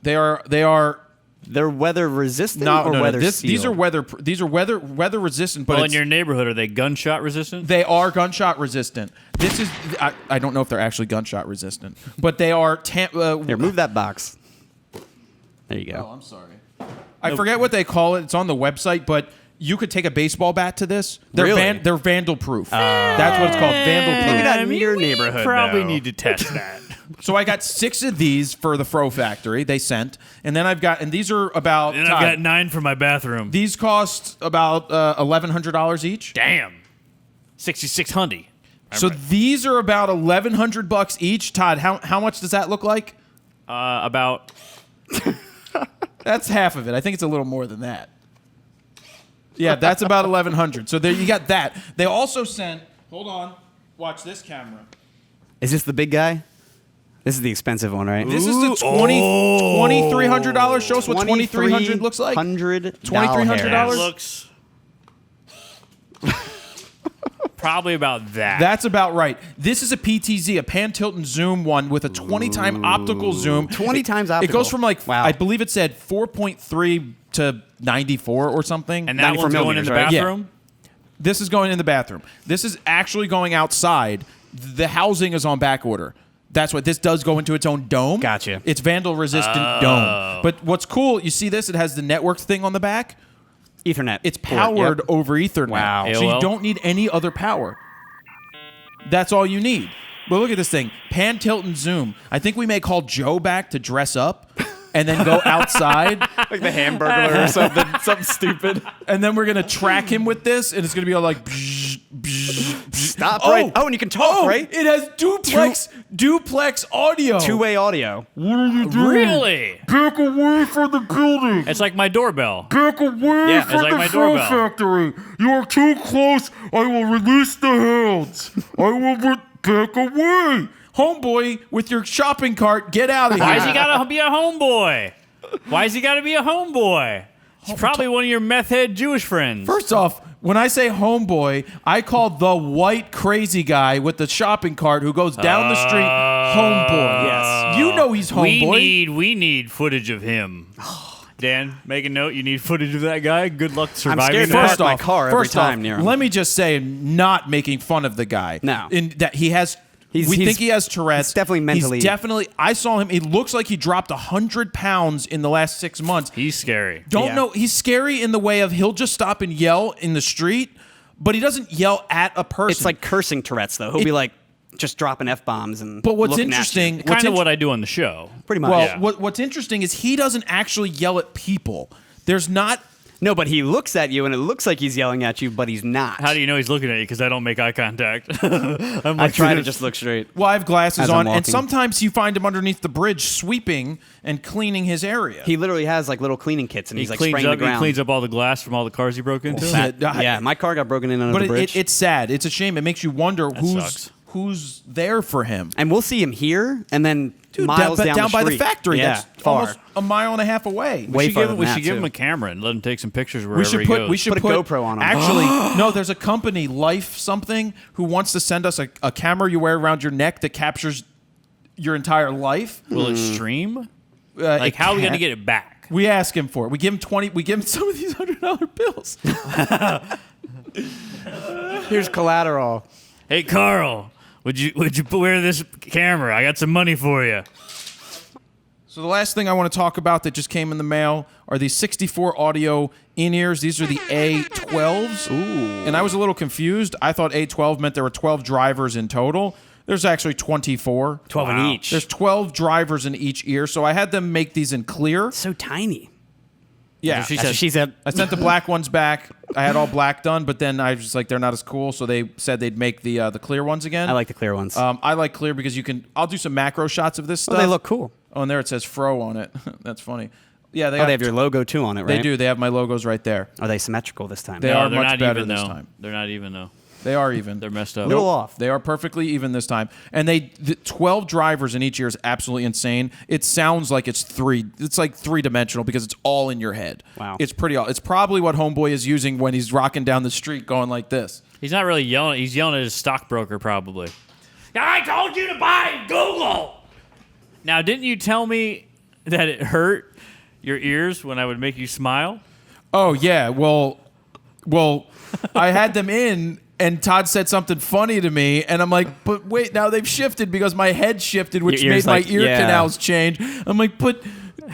They are They're weather resistant not or weather these are sealed? these are weather resistant, but Well, in it's- your neighborhood, are they gunshot resistant? they are gunshot resistant. This is I don't know if they're actually gunshot resistant, but they are Here, move that box. There you go. Oh, I'm sorry. I forget what they call it. It's on the website, but you could take a baseball bat to this. They're Really? they're vandal proof. That's what it's called, vandal proof. Maybe not in your neighborhood. Probably though. need to test that. So I got 6 of these for the Fro factory they sent, and then and these are about. And Todd, I've got 9 for my bathroom. these cost about $1,100 each. Damn. 6,600. So these are about $1,100 each. Todd, how much does that look like? About. That's half of it. I think it's a little more than that. Yeah, that's about $1,100. So there you got that. They also sent. Hold on. Watch this camera. Is this the big guy? This is the expensive one, right? This is the $2,300. Show us what $2,300 looks like. $2,300? Looks. Probably about that. That's about right. This is a PTZ, a pan, tilt, and zoom one with a 20-time optical zoom. 20 times It optical. goes from wow. I believe it said 4.3 to 94 or something. And that 94 one's going in the millimeters, right? bathroom? This is going in the bathroom. This is actually going outside. The housing is on back order. That's what this does go into its own dome. Gotcha. It's vandal resistant dome. But what's cool, you see this? It has the network thing on the back. Ethernet. It's port, powered yep. over Ethernet. Wow. So you AOL? don't need any other power. That's all you need. But look at this thing. Pan, tilt, and zoom. I think we may call Joe back to dress up and then go outside. Like the Hamburglar or something. Something stupid. And then we're going to track him with this, and it's going to be all like... Bzz, bzz, bzz. Stop, right? Oh, and you can talk, right? It has duplex audio. Two-way audio. What are you doing? Really? Back away from the building. It's like my doorbell. Back away Yeah, from it's like the my Fro doorbell. factory. You are too close. I will release the hounds. I will back away. Homeboy, with your shopping cart, get out of here. Why's he gotta be a homeboy? Why's he gotta be a homeboy? He's probably one of your meth head Jewish friends. First off, when I say homeboy, I call the white crazy guy with the shopping cart who goes down the street homeboy. Yes. You know he's homeboy. We need footage of him. Dan, make a note. You need footage of that guy. Good luck I'm surviving scared to that. park my car every time near him. let me just say, not making fun of the guy. No. In that he has. We think he has Tourette's. he's definitely mentally- He's definitely. I saw him. He looks like he dropped 100 pounds in the last 6 months. He's scary. Don't Yeah. know. He's scary in the way of he'll just stop and yell in the street, but he doesn't yell at a person. It's like cursing Tourette's, though. He'll be like just dropping F-bombs and But what's looking at you. interesting, Kind of what I do on the show. Pretty much. well, Yeah. what's interesting is he doesn't actually yell at people. There's not. No, but he looks at you and it looks like he's yelling at you, but he's not. How do you know he's looking at you? Because I don't make eye contact. I'm I like try to this. just look straight. Well, I have glasses As I'm on, and walking. sometimes you find him underneath the bridge sweeping and cleaning his area. He literally has like little cleaning kits and He he's like cleans spraying up. the ground. He cleans up all the glass from all the cars he broke into. Yeah, my car got broken in under but the bridge. it's sad. It's a shame. It makes you wonder sucks. who's there for him. and we'll see him here and then miles down the by the street. factory. Yeah, That's far. almost a mile and a half away. Way We farther should, than that, give him too. a camera and let him take some pictures wherever We should he put. goes. We should Put a GoPro on him. Actually, no. There's a company, Life something, who wants to send us a camera you wear around your neck that captures your entire life. Will it stream? Like How are we going to get it back? We ask him for it. We give him 20. We give him some of these $100 bills. Here's collateral. Hey, Carl, would you wear this camera? I got some money for you. So the last thing I want to talk about that just came in the mail are these 64 audio in-ears. These are the A12s. Ooh. And I was a little confused. I thought A12 meant there were 12 drivers in total. There's actually 24. 12 in each. There's 12 drivers in each ear. So I had them make these in clear. So tiny. Yeah. She said. I sent the black ones back. I had all black done, but then I was just like, they're not as cool. So they said they'd make the clear ones again. I like the clear ones. I like clear because you can. I'll do some macro shots of this stuff. They look cool. Oh, and there it says Fro on it. That's funny. Yeah, They have your logo too on it, right? They do. They have my logos right there. Are they symmetrical this time? They are they're much not better even, this though. time. They're not even though. They are even. They're messed up. A little off. They are perfectly even this time. And the 12 drivers in each ear is absolutely insane. It sounds like it's like three-dimensional because it's all in your head. Wow. It's pretty. It's probably what Homeboy is using when he's rocking down the street going like this. He's not really yelling. He's yelling at his stockbroker, probably. I told you to buy Google. Now, didn't you tell me that it hurt your ears when I would make you smile? Oh, yeah. Well, I had them in, and Todd said something funny to me, and I'm like, but wait, now they've shifted because my head shifted, which Your made ears my like- ear yeah. canals change. I'm like, but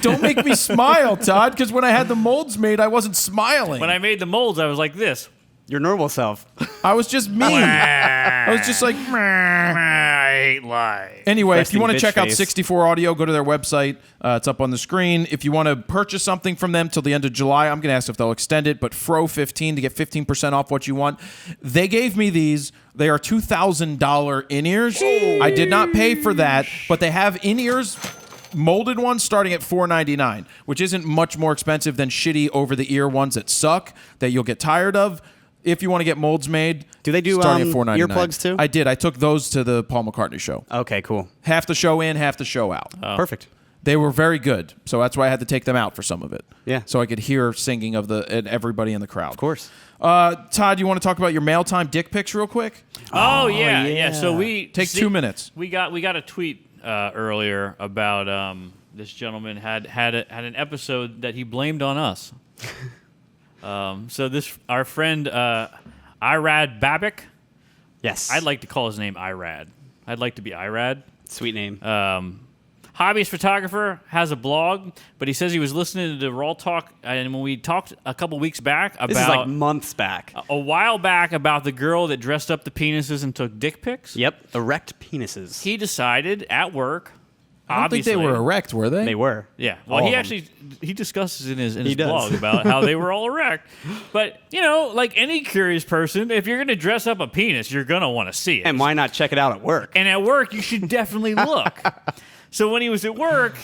don't make me smile, Todd, because when I had the molds made, I wasn't smiling. When I made the molds, I was like this. Your normal self. I was just me. I was just like, I hate lies. anyway, if you Resting want to bitch check out face. 64 Audio, go to their website. It's up on the screen. If you want to purchase something from them till the end of July, I'm going to ask if they'll extend it, but Fro15 to get 15% off what you want. They gave me these. They are $2,000 in-ears. I did not pay for that, but they have in-ears, molded ones starting at $499, which isn't much more expensive than shitty over-the-ear ones that suck, that you'll get tired of. If you want to get molds made, Do they do, starting at $499. earplugs too? I did. I took those to the Paul McCartney show. Okay, cool. Half the show in, half the show out. Perfect. They were very good, so that's why I had to take them out for some of it. Yeah. So I could hear singing of everybody in the crowd. Of course. Todd, you want to talk about your mail time dick pics real quick? Oh yeah. So we Take 2 minutes. We got a tweet earlier about this gentleman had an episode that he blamed on us. So our friend Irad Babik, Yes. I'd like to call his name Irad. I'd like to be Irad. Sweet name. Hobbyist photographer, has a blog, but he says he was listening to RAWtalk, and when we talked a couple weeks back about this is like months back. a while back about the girl that dressed up the penises and took dick pics. Yep. Erect penises. He decided at work. I don't think they were erect, were they? They were. Yeah. Well, All he of actually he discusses in his does. blog about how they were all erect. But like any curious person, if you're going to dress up a penis, you're going to want to see it. And why not check it out at work? And at work, you should definitely look. So when he was at work,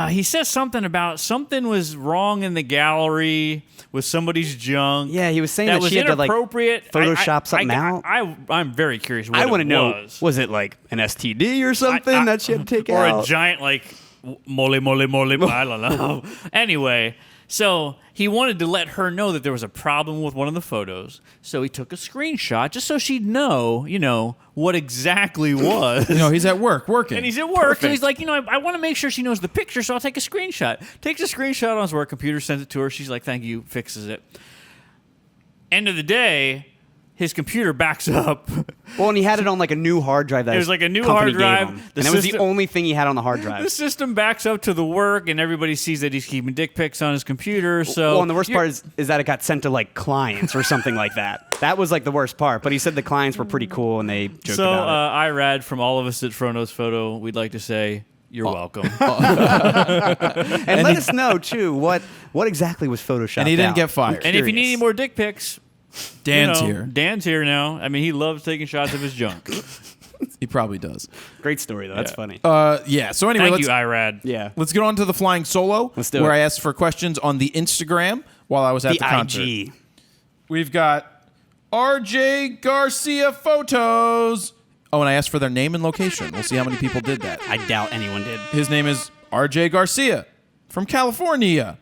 he says something about something was wrong in the gallery with somebody's junk. Yeah, he was saying that was she had to, like, inappropriate. Photoshop something out. I'm very curious what I want to know, was. was it like an STD or something that she had to take or out? a giant mole. I don't know. Anyway, so he wanted to let her know that there was a problem with one of the photos. So he took a screenshot just so she'd know, what exactly was. He's at work working. And he's at work, so he's like, I want to make sure she knows the picture, so I'll take a screenshot. Takes a screenshot on his work computer, sends it to her. She's like, thank you, fixes it. End of the day, his computer backs up. Well, and he had it on like a new hard drive. That It was his like a new company hard drive. gave him. The And that was the system- only thing he had on the hard drive. The system backs up to the work, and everybody sees that he's keeping dick pics on his computer. So, well, and the worst part is that it got sent to like clients or something like that. That was like the worst part. But he said the clients were pretty cool and they joked So, about it. Irad, from all of us at Frono's Photo, we'd like to say you're welcome. And let us know too what exactly was photoshopped. And he didn't out. get fired. And if you need any more dick pics, Dan's here. Dan's here now. I mean, he loves taking shots of his junk. He probably does. Great story though. That's Yeah. funny. Yeah. So anyway, Thank let's you, Irad. Yeah. let's get on to the flying solo. Let's do where it. I asked for questions on the Instagram while I was at the concert. IG. We've got RJ Garcia photos. Oh, and I asked for their name and location. We'll see how many people did that. I doubt anyone did. His name is RJ Garcia from California.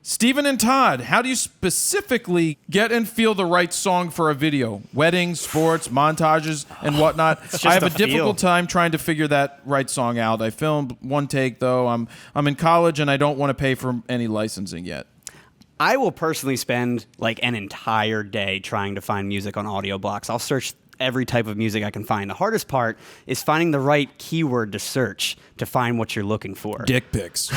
Stephen and Todd, how do you specifically get and feel the right song for a video? Weddings, sports, montages, and whatnot. I have a a difficult feel. time trying to figure that right song out. I filmed one take, though. I'm in college, and I don't want to pay for any licensing yet. I will personally spend like an entire day trying to find music on audio blocks. I'll search every type of music I can find. The hardest part is finding the right keyword to search to find what you're looking for. Dick pics.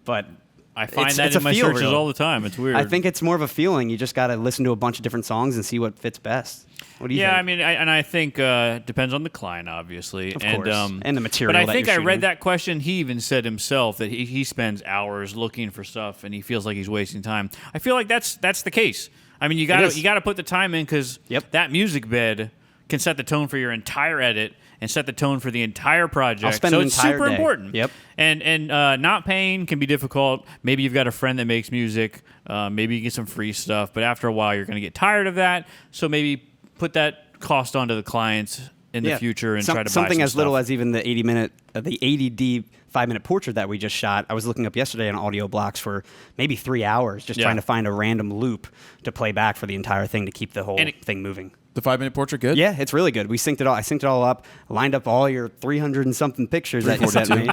But I find it's that a in my feel, searches really. all the time. It's weird. I think it's more of a feeling. You just got to listen to a bunch of different songs and see what fits best. What do you think? I mean, I think depends on the client, obviously. Of course. And the material But I that think you're I read shooting. that question. He even said himself that he spends hours looking for stuff and he feels like he's wasting time. I feel like that's the case. I mean, you gotta put the time in because that music bed can set the tone for your entire edit and set the tone for the entire project. I'll spend so an it's entire super day. important. Yep. And not paying can be difficult. Maybe you've got a friend that makes music. Maybe you get some free stuff. But after a while, you're going to get tired of that. So maybe put that cost onto the clients in the future and try to buy something some as little stuff. as even the 80D 5-minute portrait that we just shot. I was looking up yesterday on audio blocks for maybe 3 hours, just trying to find a random loop to play back for the entire thing to keep the whole thing moving. The 5-minute portrait good? Yeah, it's really good. We synced it all. I synced it all up, lined up all your 300 and something pictures that you sent me.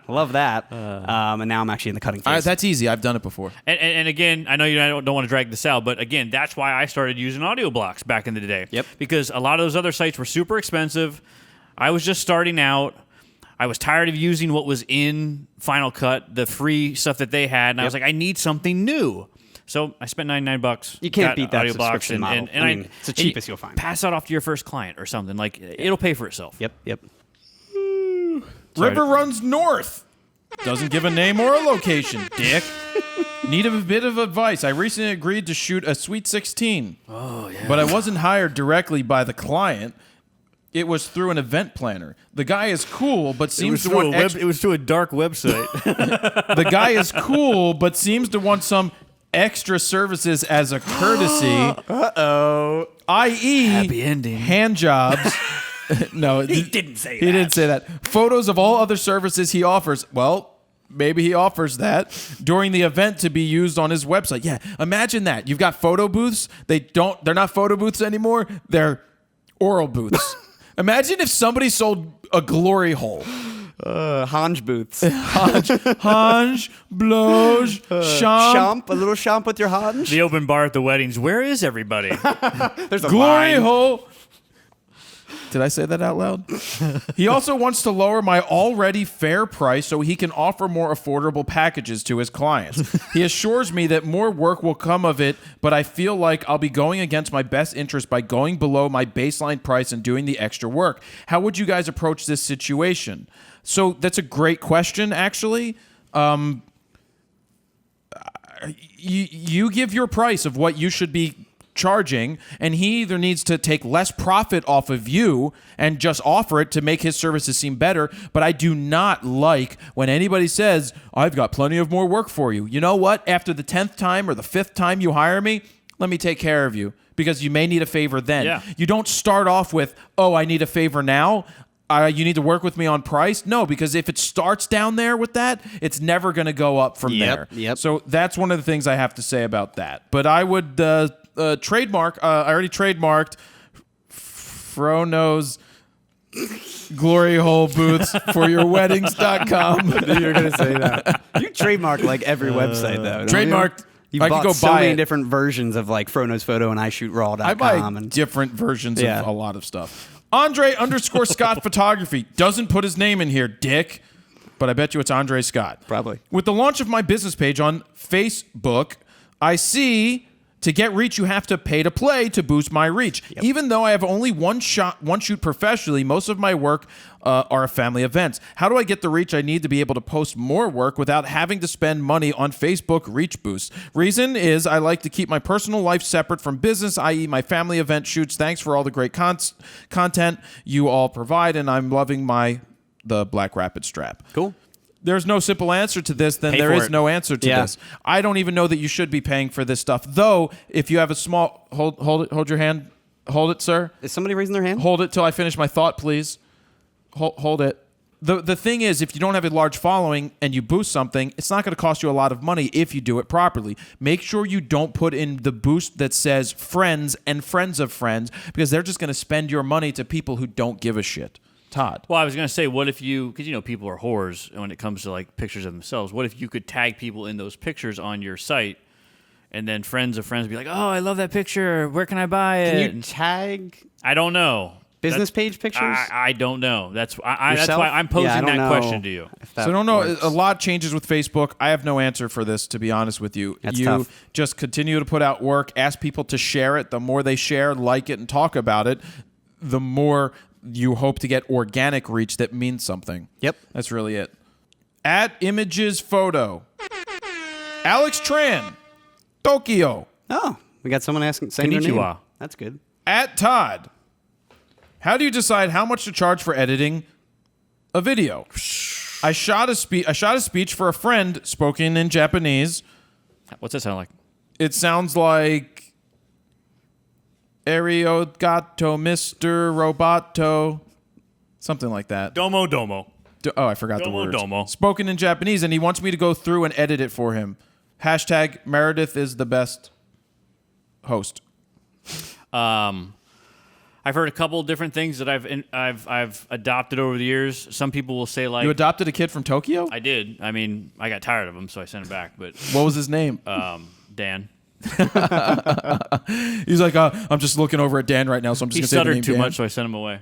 Love that. And now I'm actually in the cutting phase. That's easy. I've done it before. And again, I know you don't want to drag this out, but again, that's why I started using audio blocks back in the day. Yep. Because a lot of those other sites were super expensive. I was just starting out. I was tired of using what was in Final Cut, the free stuff that they had, and I was like, I need something new. So I spent $99. You can't got beat that audio blocks subscription model. And I mean, it's the cheapest you'll find. Pass that off to your first client or something. Like, it'll pay for itself. Yep. River runs north. Doesn't give a name or a location, dick. Need a bit of advice. I recently agreed to shoot a Sweet 16. Oh, yeah. But I wasn't hired directly by the client. It was through an event planner. The guy is cool, but seems to want it was through a dark website. The guy is cool, but seems to want some extra services as a courtesy. I.e. Happy ending. hand jobs. No, He didn't say that. He didn't say that. Photos of all other services he offers. Well, maybe he offers that during the event to be used on his website. Yeah, imagine that. You've got photo booths. They're not photo booths anymore. They're oral booths. Imagine if somebody sold a glory hole. Hanj booths. Hanj, bloge, champ. A little champ with your Hanj. The open bar at the weddings. Where is everybody? There's a Glory line. hole. Did I say that out loud? He also wants to lower my already fair price so he can offer more affordable packages to his clients. He assures me that more work will come of it, but I feel like I'll be going against my best interest by going below my baseline price and doing the extra work. How would you guys approach this situation? So that's a great question, actually. You give your price of what you should be charging, and he either needs to take less profit off of you and just offer it to make his services seem better. But I do not like when anybody says, I've got plenty of more work for you. You know what? After the 10th time or the 5th time you hire me, let me take care of you because you may need a favor then. Yeah. You don't start off with, oh, I need a favor now. You need to work with me on price? No, because if it starts down there with that, it's never going to go up from there. Yep. So that's one of the things I have to say about that. But I would trademark. I already trademarked Frono's glory hole booths for your weddings.com. You're going to say that. You trademark like every website, though. don't you? Trademarked. You've I could bought go so buy many it. different versions of like Frono's Photo and iShootRaw.com. I buy and different versions Yeah. of a lot of stuff. Andre_Scott Photography doesn't put his name in here, dick. But I bet you it's Andre Scott. Probably. With the launch of my business page on Facebook, I see to get reach, you have to pay to play to boost my reach. Yep. Even though I have only one shoot professionally, most of my work are family events. How do I get the reach I need to be able to post more work without having to spend money on Facebook reach boosts? Reason is I like to keep my personal life separate from business, i.e. my family event shoots. Thanks for all the great content you all provide, and I'm loving the Black Rapid strap. Cool. There's no simple answer to this, then Pay there for is it. no answer to Yeah. this. I don't even know that you should be paying for this stuff. Though, if you have a small hold your hand. Hold it, sir. Is somebody raising their hand? Hold it till I finish my thought, please. Hold it. The thing is, if you don't have a large following and you boost something, it's not going to cost you a lot of money if you do it properly. Make sure you don't put in the boost that says friends and friends of friends, because they're just going to spend your money to people who don't give a shit. Todd. Well, I was going to say, what if because people are whores when it comes to like pictures of themselves. What if you could tag people in those pictures on your site and then friends of friends be like, "Oh, I love that picture. Where can I buy it?" Can you tag I don't know. business page pictures? I don't know. That's why Yourself? I'm posing Yeah, I don't that know question to you. if that So I don't know. works. A lot changes with Facebook. I have no answer for this, to be honest with you. That's you tough. just continue to put out work, ask people to share it. The more they share, like it, and talk about it, the more you hope to get organic reach that means something. Yep. That's really it. At Images Photo. Alex Tran. Tokyo. Oh, we got someone saying their name. Konnichiwa. That's good. At Todd. How do you decide how much to charge for editing a video? I shot a speech for a friend spoken in Japanese. What's that sound like? It sounds like Arigato, Mr. Roboto. Something like that. Domo domo. Oh, I forgot the Domo words. domo. Spoken in Japanese, and he wants me to go through and edit it for him. Hashtag Meredith is the best host. I've heard a couple different things that I've adopted over the years. Some people will say like, You adopted a kid from Tokyo? I did. I mean, I got tired of him, so I sent him back. But What was his name? Dan, He's like, I'm just looking over at Dan right now, so I'm just he going to say the stuttered name too Dan. much, so I sent him away.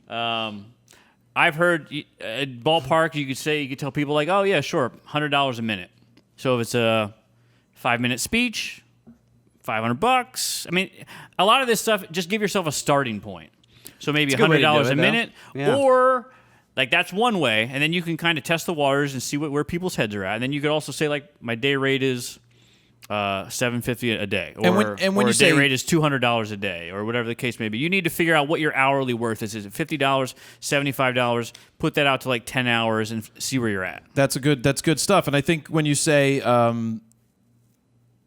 I've heard ballpark. You could tell people like, oh yeah, sure, $100 a minute. So if it's a 5-minute speech, $500. I mean, a lot of this stuff, just give yourself a starting point. So maybe It's a good way to do $100 it, a though. minute, Yeah. or like that's one way, and then you can kind of test the waters and see where people's heads are at. And then you could also say like, my day rate is $750 a day, or, And when or you a day say- rate is $200 a day, or whatever the case may be. You need to figure out what your hourly worth is. Is it $50, $75? Put that out to like 10 hours and see where you're at. That's good stuff. And I think when you say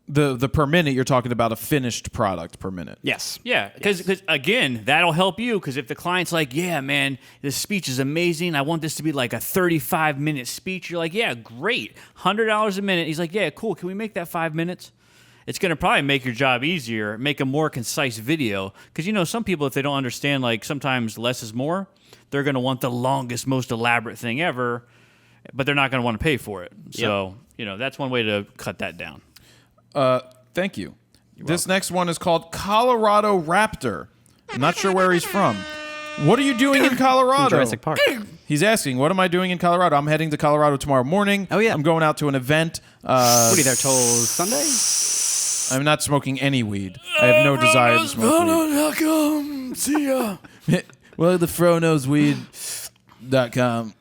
the per minute, you're talking about a finished product per minute. Yes. Yeah, because again, that'll help you. Because if the client's like, "Yeah, man, this speech is amazing. I want this to be like a 35-minute speech," you're like, "Yeah, great, $100 a minute." He's like, "Yeah, cool. Can we make that 5 minutes?" It's gonna probably make your job easier, make a more concise video. Because some people, if they don't understand, like sometimes less is more, they're gonna want the longest, most elaborate thing ever, but they're not gonna want to pay for it. So that's one way to cut that down. Thank you. This next one is called Colorado Raptor. I'm not sure where he's from. What are you doing in Colorado? Jurassic Park. He's asking, what am I doing in Colorado? I'm heading to Colorado tomorrow morning. Oh, yeah. I'm going out to an event. What are you there till Sunday? I'm not smoking any weed. I have no desire to smoke weed. See ya. Well, the fronosweed.com.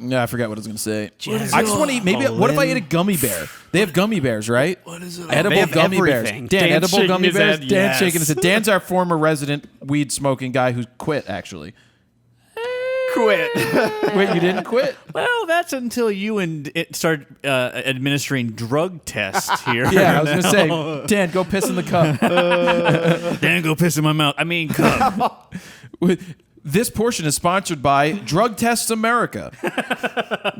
Yeah, I forgot what I was going to say. I just want to eat, what if I ate a gummy bear? They have gummy bears, right? What is it? Edible They have gummy everything. bears. Dan, Dan's edible shaking gummy his bears? head, Dan's yes. shaking his head. Dan's our former resident weed smoking guy who quit, actually. Quit. Wait, you didn't quit? Well, that's until you start administering drug tests here. Yeah, I was going to say, Dan, go piss in the cup. Dan, go piss in my mouth. I mean, cup. This portion is sponsored by Drug Tests America,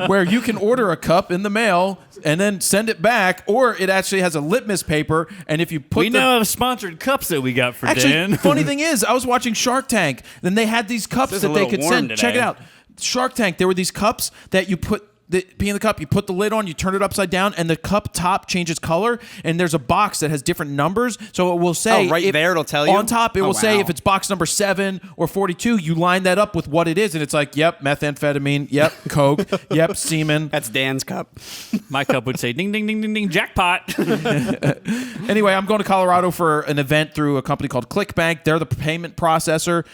where you can order a cup in the mail and then send it back, or it actually has a litmus paper, and if you put We now have sponsored cups that we got for Actually, Dan. funny thing is, I was watching Shark Tank, and they had these cups This is that a they little could warm send. Check it today. out. Shark Tank, there were these cups that you put the pee in the cup, you put the lid on, you turn it upside down, and the cup top changes color, and there's a box that has different numbers, so it will say... Oh, right there it'll tell you? On top, it Oh, will say wow. if it's box number 7 or 42, you line that up with what it is, and it's like, yep, methamphetamine, yep, coke, yep, semen. That's Dan's cup. My cup would say ding, ding, ding, ding, ding, jackpot. Anyway, I'm going to Colorado for an event through a company called ClickBank. They're the payment processor.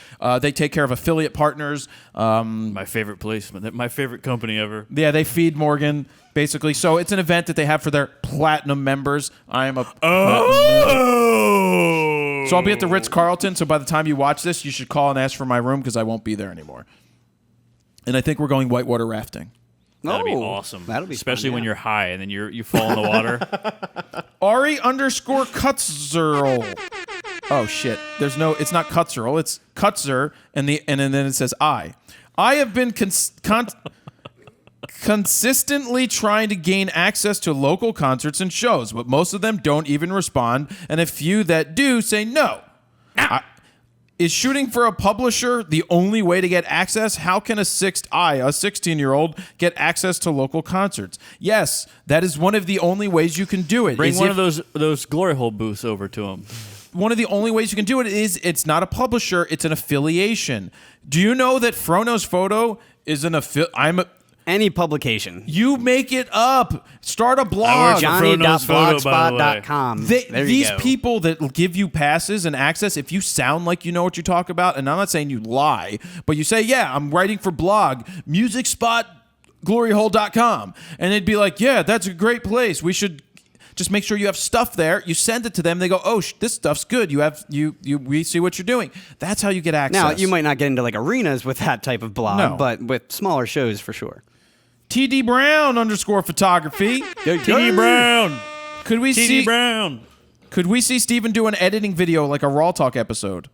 They take care of affiliate partners. My favorite place, my favorite company ever. Yeah, they feed Morgan, basically. So it's an event that they have for their platinum members. I am a Oh! So I'll be at the Ritz-Carlton, so by the time you watch this, you should call and ask for my room because I won't be there anymore. And I think we're going whitewater rafting. That'd be Oh, awesome. That'll be especially fun, when yeah. you're high and then you fall in the water. Ari_Kutzerl. Oh shit. It's not Kutzerl, it's Kutzer, and then it says I. I have been consistently trying to gain access to local concerts and shows, but most of them don't even respond, and a few that do say no. Is shooting for a publisher the only way to get access? How can a 16-year-old, get access to local concerts? Yes, that is one of the only ways you can do it. Bring one of those glory hole booths over to him. One of the only ways you can do it is it's not a publisher, it's an affiliation. Do you know that Frono's Photo is an Any publication. You make it up. Start a blog. Johnny.blogspot.com. These people that give you passes and access, if you sound like you know what you talk about, and I'm not saying you lie, but you say, yeah, I'm writing for blog, musicspotgloryhole.com. And they'd be like, yeah, that's a great place. We should just make sure you have stuff there. You send it to them. They go, oh, this stuff's good. We see what you're doing. That's how you get access. Now, you might not get into like arenas with that type of blog, but with smaller shows for sure. TD Brown _photography. TD Brown. Could we TD see Brown? Could we see Steven do an editing video like a RAWtalk episode?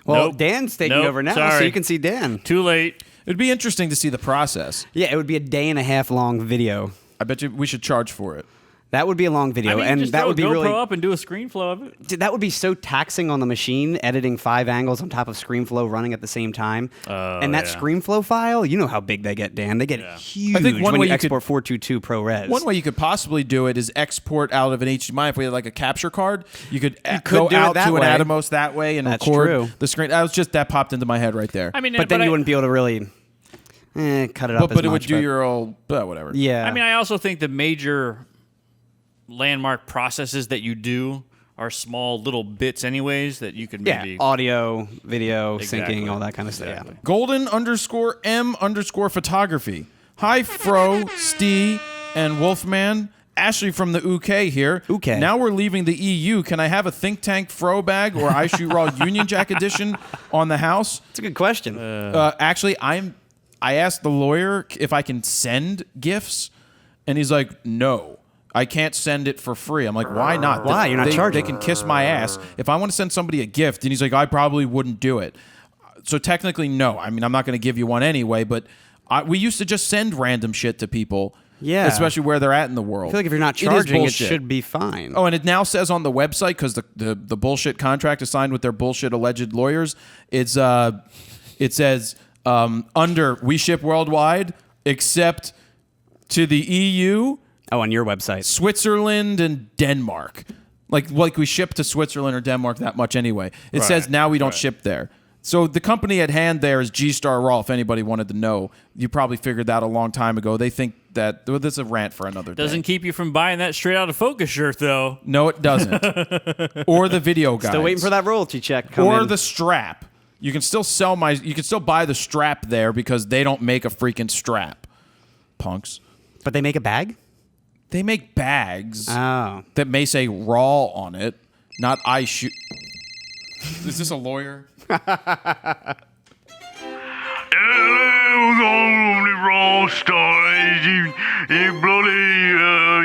Well, Nope. Dan's taking Nope. over now, so Sorry. you can see Dan. Too late. It'd be interesting to see the process. Yeah, it would be a 1.5 day long video. I bet you we should charge for it. That would be a long video, I mean, and just that throw would be a GoPro really. up and do a screen flow of it. Dude, that would be so taxing on the machine, editing 5 angles on top of ScreenFlow running at the same time. And that yeah. ScreenFlow file, you know how big they get, Dan. They get huge I think one when way you you could- export 422 ProRes. One way you could possibly do it is export out of an HDMI. If we had like a capture card, you could, could go do it out that to way. an Atomos that way and That's record true. the screen. That popped into my head right there. I mean, but then you wouldn't be able to really cut it up but as it would much, do but- your old whatever. Yeah. I mean, I also think the major landmark processes that you do are small little bits anyways that you could maybe... audio, video, Exactly. syncing, all that kind of stuff. Exactly. Yeah. Golden _M _photography. Hi, Fro, Stee, and Wolfman. Ashley from the UK here. UK. Now we're leaving the EU. Can I have a Think Tank Fro bag or I Shoot Raw Union Jack edition on the house? It's a good question. Actually, I asked the lawyer if I can send gifts, and he's like, no. I can't send it for free. I'm like, why not? Why? You're not charging. They can kiss my ass. If I want to send somebody a gift, and he's like, I probably wouldn't do it. So technically, no. I mean, I'm not going to give you one anyway, but we used to just send random shit to people. Yeah. Especially where they're at in the world. I feel like if you're not It is charging, it bullshit. should be fine. Oh, and it now says on the website, because the bullshit contract is signed with their bullshit alleged lawyers, it says under we ship worldwide except to the EU, on your website. Switzerland, and Denmark. Like we ship to Switzerland or Denmark that much anyway. It says now we don't ship there. So the company at hand there is G-Star Raw, if anybody wanted to know. You probably figured that a long time ago. They think that... Well, this is a rant for another day. Doesn't keep you from buying that straight out of focus shirt, though. No, it doesn't. Or the video guides. Still waiting for that royalty check coming. Or the strap. You can still you can still buy the strap there because they don't make a freaking strap. Punks. But they make a bag? They make bags Oh. that may say Raw on it, not I shoot. Is this a lawyer? We're going to Raw stories. You bloody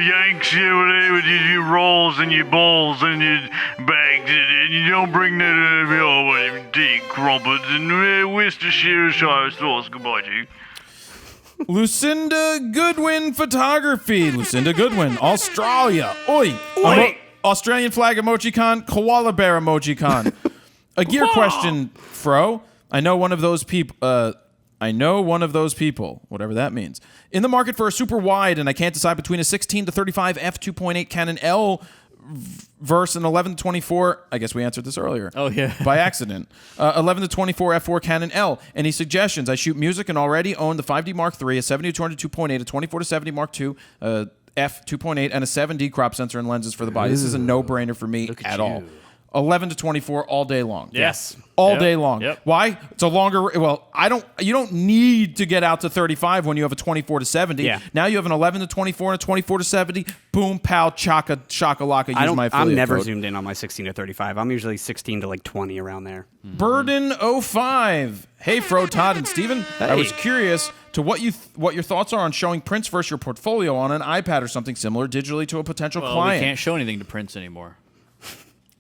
Yanks with your rolls and your balls and your bags. And you don't bring that with dick crumpets and Worcestershire sauce. Goodbye, Chief. Lucinda Goodwin Photography. Lucinda Goodwin, Australia. Oi. Australian flag emojicon, koala bear emojicon. A gear question, Fro. I know one of those people, whatever that means. In the market for a super wide, and I can't decide between a 16 to 35 f2.8 Canon L versus an 11 to 24. I guess we answered this earlier. Oh, yeah. By accident. 11 to 24 f4 Canon L. Any suggestions? I shoot music and already own the 5D Mark III, a 70 to 200 2.8, a 24 to 70 Mark II, f2.8, and a 7D crop sensor and lenses for the body. This is a no-brainer for me at all. 11 to 24 all day long. Yes. All Yep. day long. Yep. Why? It's a longer. Well, you don't need to get out to 35 when you have a 24 to 70. Yeah. Now you have an 11 to 24 and a 24 to 70. Boom, pow, shakalaka. Use my affiliate I'm never code. zoomed in on my 16 to 35. I'm usually 16 to like 20 around there. Burden 05. Hey, Fro, Todd, and Steven. I was curious to what your thoughts are on showing prints versus your portfolio on an iPad or something similar digitally to a potential Well, client. we can't show anything to prints anymore.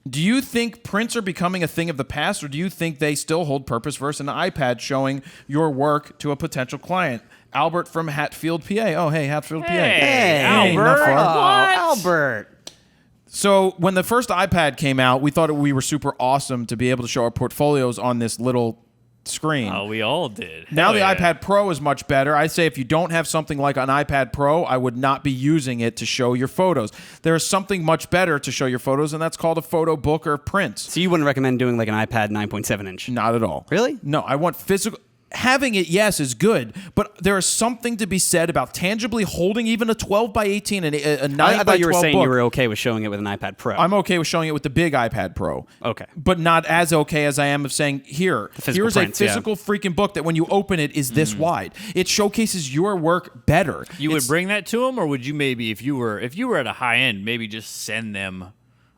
Do you think prints are becoming a thing of the past, or do you think they still hold purpose versus an iPad showing your work to a potential client? Albert from Hatfield, PA. Oh, hey, Hatfield, PA. Hey, Albert. not far. Albert. So when the first iPad came out, we thought we were super awesome to be able to show our portfolios on this little screen. Oh, we all did. Now the Hell yeah. iPad Pro is much better. I say if you don't have something like an iPad Pro, I would not be using it to show your photos. There is something much better to show your photos, and that's called a photo book or print. So you wouldn't recommend doing like an iPad 9.7 inch? Not at all. Really? No, I want physical. Having it, yes, is good, but there is something to be said about tangibly holding even a 12 by 18 and a 9 I by thought you were 12 saying book. you were okay with showing it with an iPad Pro. I'm okay with showing it with the big iPad Pro. Okay. But not as okay as I am of saying, here's prints, a physical freaking book that when you open it is this wide. It showcases your work better. You would bring that to them, or would you maybe, if you were at a high end, maybe just send them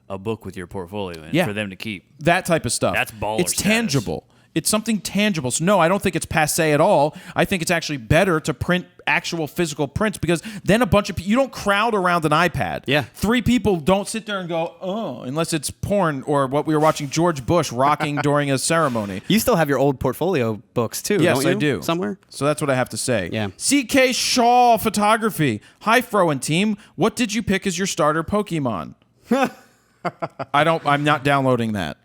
a book with your portfolio in for them to keep? That type of stuff. That's baller It's status. tangible. It's something tangible. So no, I don't think it's passé at all. I think it's actually better to print actual physical prints because then a bunch of you don't crowd around an iPad. Yeah. 3 people don't sit there and go, oh, unless it's porn or what we were watching George Bush rocking during a ceremony. You still have your old portfolio books too, Yes, don't you? I do. Somewhere? So that's what I have to say. Yeah. CK Shaw Photography. Hi, Fro and team. What did you pick as your starter Pokemon? I'm not downloading that.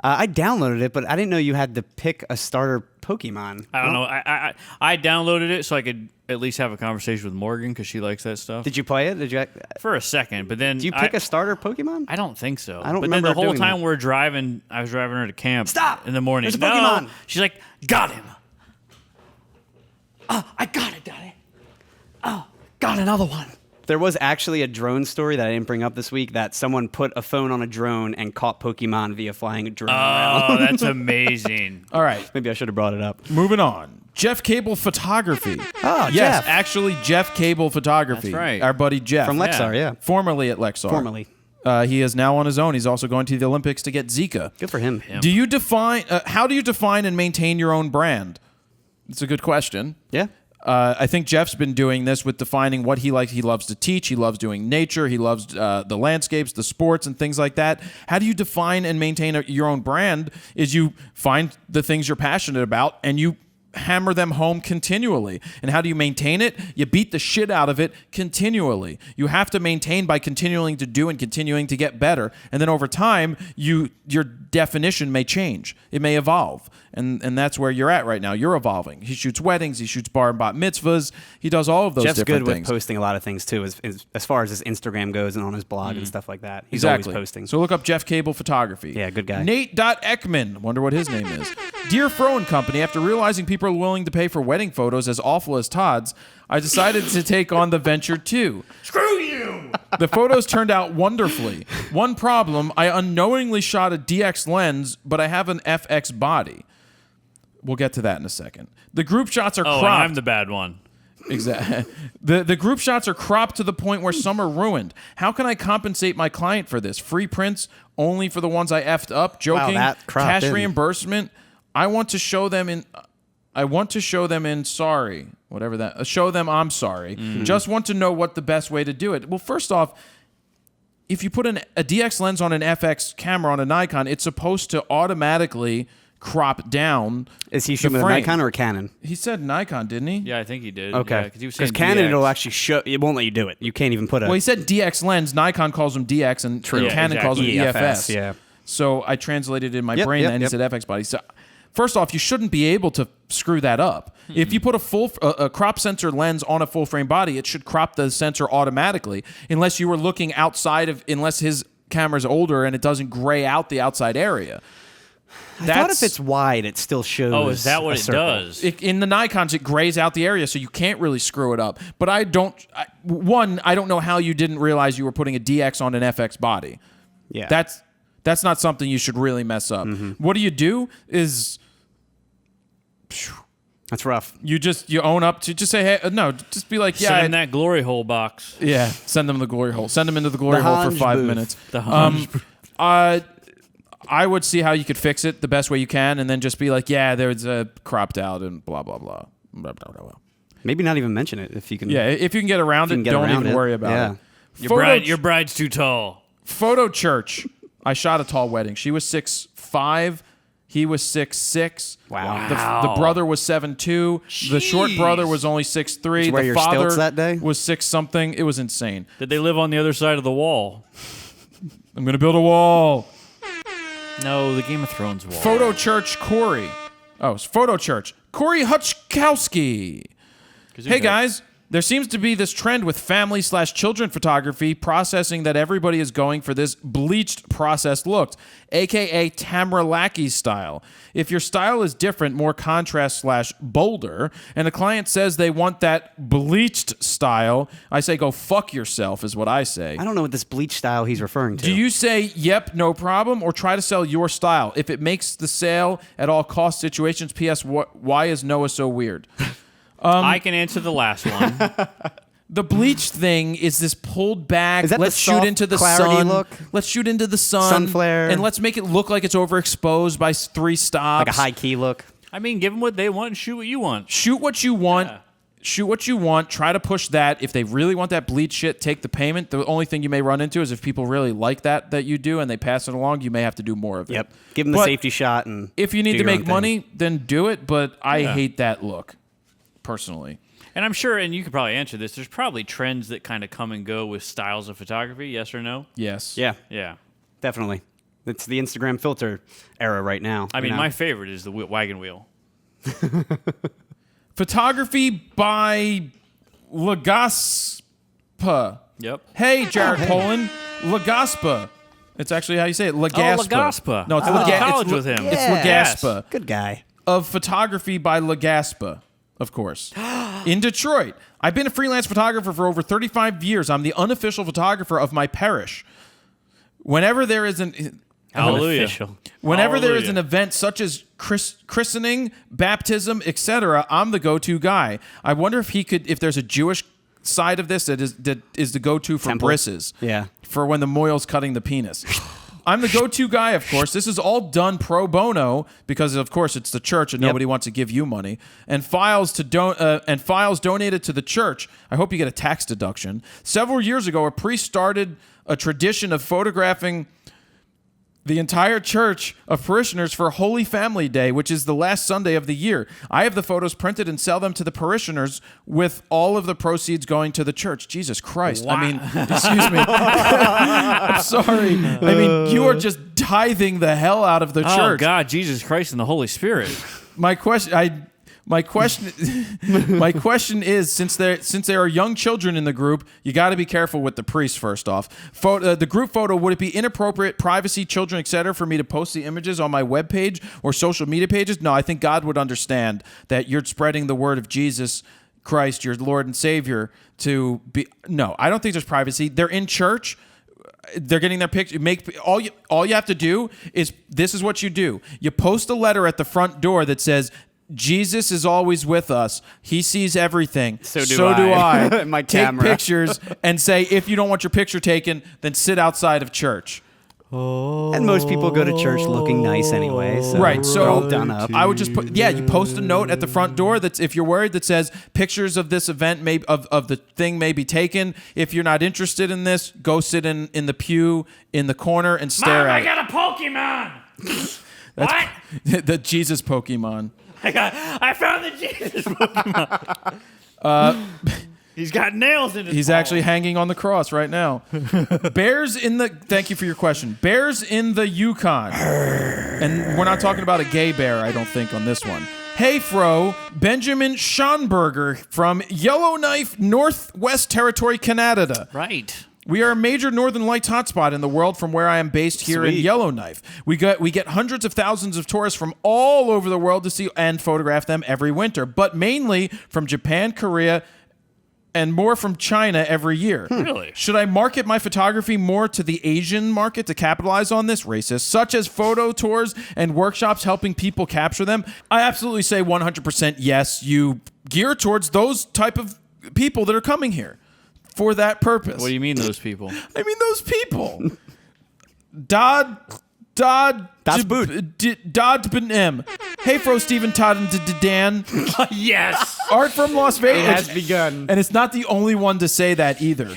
I downloaded it, but I didn't know you had to pick a starter Pokemon. I don't know. I downloaded it so I could at least have a conversation with Morgan because she likes that stuff. Did you play it? Did you? For a second, but then Do you pick a starter Pokemon? I don't think so. I don't But then remember the whole doing time that. we're driving, I was driving her to camp. Stop! In the morning. There's a No. Pokemon. She's like, got him. Oh, I got it, Daddy. Oh, got another one. There was actually a drone story that I didn't bring up this week that someone put a phone on a drone and caught Pokemon via flying a drone around. Oh, that's amazing. All right. Maybe I should have brought it up. Moving on. Jeff Cable Photography. Oh, yes, Jeff. actually Jeff Cable Photography. That's right. Our buddy Jeff. From Lexar, yeah. Formerly at Lexar. Formerly. He is now on his own. He's also going to the Olympics to get Zika. Good for him. Do you define? How do you define and maintain your own brand? It's a good question. Yeah. I think Jeff's been doing this with defining what he likes. He loves to teach. He loves doing nature. He loves the landscapes, the sports, and things like that. How do you define and maintain your own brand? Is you find the things you're passionate about and you hammer them home continually. And how do you maintain it? You beat the shit out of it continually. You have to maintain by continuing to do and continuing to get better. And then over time, your definition may change. It may evolve. And that's where you're at right now. You're evolving. He shoots weddings. He shoots bar and bat mitzvahs. He does all of those Jeff's different good things. with posting a lot of things too, as far as his Instagram goes and on his blog and stuff like that. He's Exactly. always posting. So look up Jeff Cable Photography. Yeah, good guy. Nate.Ekman. Wonder what his name is. Dear Fro and Company, after realizing people are willing to pay for wedding photos as awful as Todd's, I decided to take on the venture too. Screw you! The photos turned out wonderfully. One problem, I unknowingly shot a DX lens, but I have an FX body. We'll get to that in a second. The group shots are Oh, cropped. and I'm the bad one. Exactly. The group shots are cropped to the point where some are ruined. How can I compensate my client for this? Free prints only for the ones I effed up? Joking. that cropped Cash in. reimbursement. I want to show them in sorry. Whatever that. Show them I'm sorry. Just want to know what the best way to do it. Well, first off, if you put a DX lens on an FX camera on a Nikon, it's supposed to automatically crop down. Is he the shooting with a frame. Nikon or a Canon? He said Nikon, didn't he? Yeah, I think he did. Okay. Because he was saying Canon, DX. it'll actually show. It won't let you do it. You can't even put a. Well, he said DX lens. Nikon calls them DX, and Yeah, Canon calls them exactly. EFS. Yeah. So I translated in my Yep, brain yep, and yep. he said FX body. So first off, you shouldn't be able to screw that up. If you put a crop sensor lens on a full frame body, it should crop the sensor automatically, unless you were looking outside of. Unless his camera's older and it doesn't gray out the outside area. I thought if it's wide, it still shows. Oh, is that a what it circle. does? In the Nikons, it grays out the area, so you can't really screw it up. But I don't know how you didn't realize you were putting a DX on an FX body. Yeah. That's not something you should really mess up. What you do is That's rough. you own up to just say, hey, no, just be like, Send yeah, him that glory hole box. yeah, send them the glory hole. Send them into the glory The hole for Hanj 5 booth. minutes. The Hanj I would see how you could fix it the best way you can, and then just be like, yeah, there's a cropped out and blah blah blah. Blah, blah, blah, blah. Maybe not even mention it if you can. Yeah, if you can get around you it, can get don't around even it. worry about Yeah. it. Your bride's too tall. Photo church. I shot a tall wedding. She was 6'5". He was 6'6". Wow. The brother was 7'2". The short brother was only 6'3". Did you wear The your father stilts that day? was 6 something. It was insane. Did they live on the other side of the wall? I'm going to build a wall. No, the Game of Thrones wall. Photo Church Corey. Oh, it's Photo Church. Corey Hutchkowski. Hey, guys. There seems to be this trend with family/children photography processing that everybody is going for this bleached processed look, aka Tamerlaki style. If your style is different, more contrast/bolder, and a client says they want that bleached style, I say go fuck yourself is what I say. I don't know what this bleach style he's referring to. Do you say, yep, no problem, or try to sell your style? If it makes the sale at all cost situations, P.S. Why is Noah so weird? I can answer the last one. The bleach thing is this pulled back. Is that let's the shoot soft, into the clarity sun. look? Let's shoot into the sun. Sun flare. And let's make it look like it's overexposed by 3 stops. Like a high key look? I mean, give them what they want and shoot what you want. Shoot what you want. Yeah. Shoot what you want. Try to push that. If they really want that bleach shit, take the payment. The only thing you may run into is if people really like that you do and they pass it along, you may have to do more of it. Yep. Give them the safety shot. And if you need do to your make own thing. money, then do it. But I hate that look, personally. And I'm sure, and you could probably answer this, there's probably trends that kind of come and go with styles of photography, yes or no? Yes. Yeah, Yeah. definitely. It's the Instagram filter era right now. I mean, my favorite is the wagon wheel. Photography by Legaspa. Yep. Hey, Jared Poland. Legaspa. It's actually how you say it. Legaspa. Legaspa. No, it's I went to Legaspa. college with him. It's Yes. Legaspa. Good guy. Of photography by Legaspa, of course. In Detroit. I've been a freelance photographer for over 35 years. I'm the unofficial photographer of my parish. Whenever there is an... Hallelujah. Unofficial. Whenever there is Hallelujah. an event such as christening, baptism, etc., I'm the go-to guy. I wonder if there's a Jewish side of this that is the go-to for Temple. brisses. Yeah. For when the moil's cutting the penis. I'm the go-to guy, of course. This is all done pro bono because, of course, it's the church and nobody wants to give you money. And files donated to the church. I hope you get a tax deduction. Several years ago, a priest started a tradition of photographing the entire church of parishioners for Holy Family Day, which is the last Sunday of the year. I have the photos printed and sell them to the parishioners with all of the proceeds going to the church. Jesus Christ. Wow. I mean, excuse me. I'm sorry. I mean, you are just tithing the hell out of the Oh, church. God, Jesus Christ and the Holy Spirit. My question is, since there are young children in the group, you got to be careful with the priest. First off, the group photo, would it be inappropriate, privacy, children, etc., for me to post the images on my webpage or social media pages? No, I think God would understand that you're spreading the word of Jesus Christ, your Lord and Savior. No, I don't think there's privacy. They're in church. They're getting their picture. All you have to do is, this is what you do. You post a letter at the front door that says, Jesus is always with us. He sees everything. So do I. My Take camera. pictures and say, if you don't want your picture taken, then sit outside of church. And most people go to church looking nice anyway. So Right, so they're all done up. I would just put, you post a note at the front door that's, if you're worried, that says pictures of this event of the thing may be taken. If you're not interested in this, go sit in the pew in the corner and stare Mom, at I it. got a Pokemon. What? The Jesus Pokemon. I found the Jesus Pokemon. He's got nails in his He's balls. actually hanging on the cross right now. Thank you for your question. Bears in the Yukon. And we're not talking about a gay bear, I don't think, on this one. Hey, Fro, Benjamin Schonberger from Yellowknife, Northwest Territory, Canada. Right. We are a major Northern Lights hotspot in the world from where I am based here in Sweet. Yellowknife. We get hundreds of thousands of tourists from all over the world to see and photograph them every winter, but mainly from Japan, Korea, and more from China every year. Really? Should I market my photography more to the Asian market to capitalize on this, racist, such as photo tours and workshops helping people capture them? I absolutely say 100% yes. You gear towards those type of people that are coming here for that purpose. What do you mean, those people? I mean, those people. Dodd Benem. Hey, Fro, Stephen, Todd, and Dan. Yes. Art from Las Vegas. It has begun. And it's not the only one to say that either.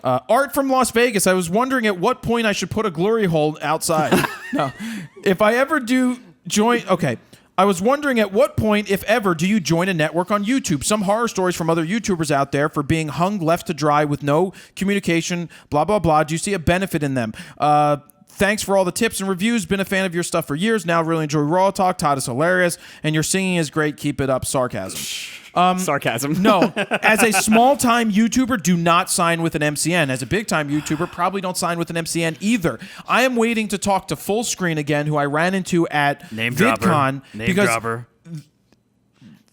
Art from Las Vegas. I was wondering at what point I should put a glory hole outside. No. If I ever do join... Okay. I was wondering at what point, if ever, do you join a network on YouTube? Some horror stories from other YouTubers out there for being hung left to dry with no communication, blah, blah, blah. Do you see a benefit in them? Thanks for all the tips and reviews. Been a fan of your stuff for years now. Really enjoy RAWtalk. Todd is hilarious. And your singing is great. Keep it up. Sarcasm. Sarcasm. No. As a small-time YouTuber, do not sign with an MCN. As a big-time YouTuber, probably don't sign with an MCN either. I am waiting to talk to Full Screen again, who I ran into at VidCon. Name-dropper.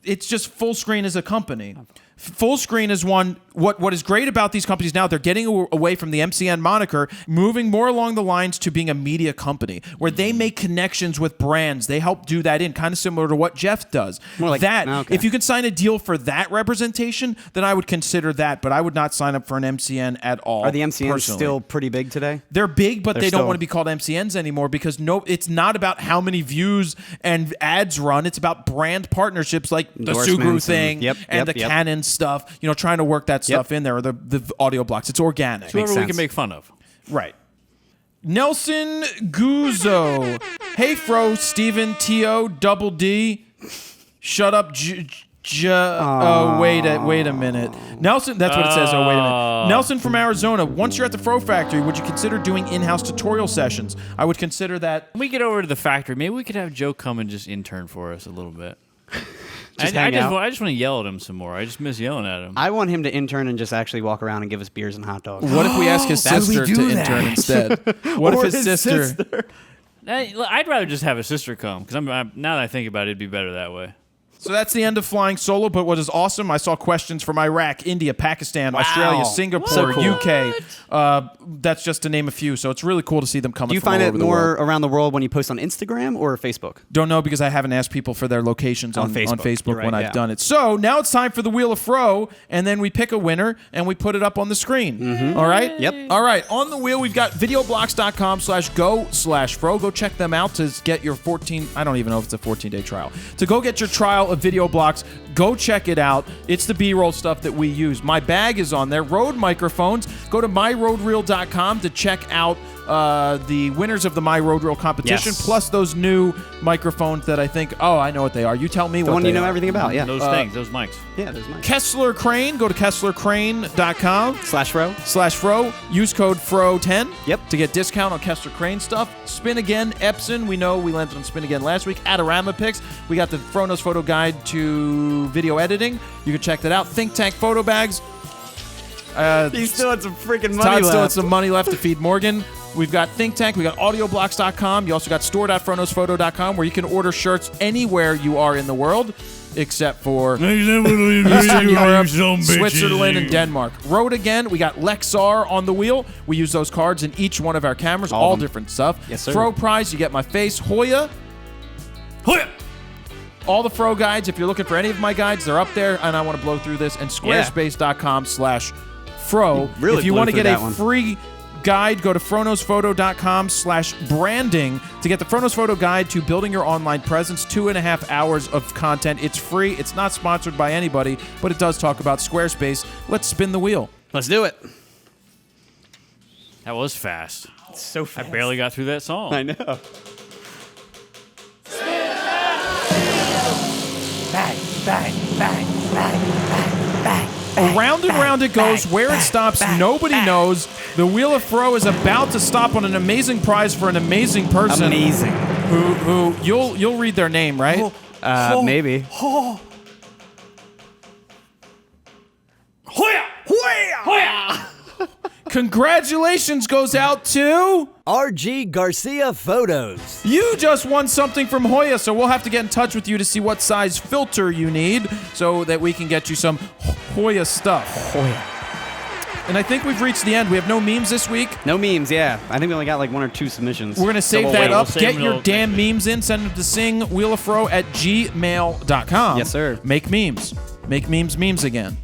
It's just Full Screen as a company. Full Screen is one. What is great about these companies now, they're getting away from the MCN moniker, moving more along the lines to being a media company where they make connections with brands. They help do that kind of similar to what Jeff does. More like that. Okay. If you can sign a deal for that representation, then I would consider that, but I would not sign up for an MCN at all. Are the MCNs personally. still pretty big today? They're big, but they don't still- want to be called MCNs anymore because it's not about how many views and ads run. It's about brand partnerships like the Sugru Endorsements thing and the yep. Canon stuff. You know, trying to work that stuff in there, or the audio blocks. It's organic. Whoever we sense. can make fun of. Right. Nelson Guzzo. Hey, Fro, Steven, T.O., Double D. Shut up, oh, wait a minute. Nelson, that's what it says. Oh, wait a minute. Nelson from Arizona. Once you're at the Fro Factory, would you consider doing in-house tutorial sessions? I would consider that. When we get over to the factory, maybe we could have Joe come and just intern for us a little bit. I just want to yell at him some more. I just miss yelling at him. I want him to intern and just actually walk around and give us beers and hot dogs. What if we ask his sister to intern instead? What if his sister? I'd rather just have a sister come because now that I think about it, it'd be better that way. So that's the end of flying solo, but what is awesome, I saw questions from Iraq, India, Pakistan, Australia, Singapore, So cool. UK. That's just to name a few, so it's really cool to see them coming Do you from find all it over the more world. around the world when you post on Instagram or Facebook? Don't know because I haven't asked people for their locations on Facebook. Facebook You're right, when yeah. I've done it. So now it's time for the Wheel of Fro, and then we pick a winner, and we put it up on the screen. All right? Yep. All right, on the wheel, we've got videoblocks.com/go/Fro. Go check them out to get your I don't even know if it's a 14-day trial. To go get your trial of Video Blocks, go check it out. It's the B-roll stuff that we use. My bag is on there. Rode microphones. Go to myrodereel.com to check out the winners of the My Road Reel competition, Yes. plus those new microphones that I think, I know what they are. You tell me The what one they you know are. everything about, yeah. Those things, those mics. Yeah, there's mine. Kessler Crane. Go to kesslercrane.com. /Fro. Use code FRO10 Yep. to get discount on Kessler Crane stuff. Spin Again, Epson. We know we landed on Spin Again last week. Adorama Pics. We got the Fronos Photo Guide to video editing. You can check that out. Think Tank Photo Bags. He still had some freaking money Todd left. still had some money left to feed Morgan. We've got Think Tank. We got audioblocks.com. You also got store.fronosphoto.com where you can order shirts anywhere you are in the world except for Eastern Europe, Switzerland, and Denmark. Rode again. We got Lexar on the wheel. We use those cards in each one of our cameras, All all of them. different stuff. Yes, sir. Fro prize, you get my face. Hoya. All the Fro guides, if you're looking for any of my guides, they're up there, and I want to blow through this. And squarespace.com/Fro. Really if you blew want to through get a that one. free guide, go to fronosphoto.com/branding to get the Fronos Photo Guide to building your online presence. 2.5 hours of content. It's free. It's not sponsored by anybody, but it does talk about Squarespace. Let's spin the wheel. Let's do it. That was fast. So fast. I barely got through that song. I know. Round and round it goes. Where it stops, nobody knows. The Wheel of Fro is about to stop on an amazing prize for an amazing person. Amazing. Who you'll read their name, right? Maybe. Congratulations goes out to RG Garcia Photos. you. Just won something from Hoya, so we'll have to get in touch with you to see what size filter you need so that we can get you some Hoya stuff. Hoya. And I think we've reached the end. We have no memes this week. No memes, yeah. I think we only got like 1 or 2 submissions. We're going to save we'll that wait. up. We'll save Get them your till damn next week. memes in. Send them to singwheeloffro@gmail.com. Yes, sir. Make memes. Make memes again.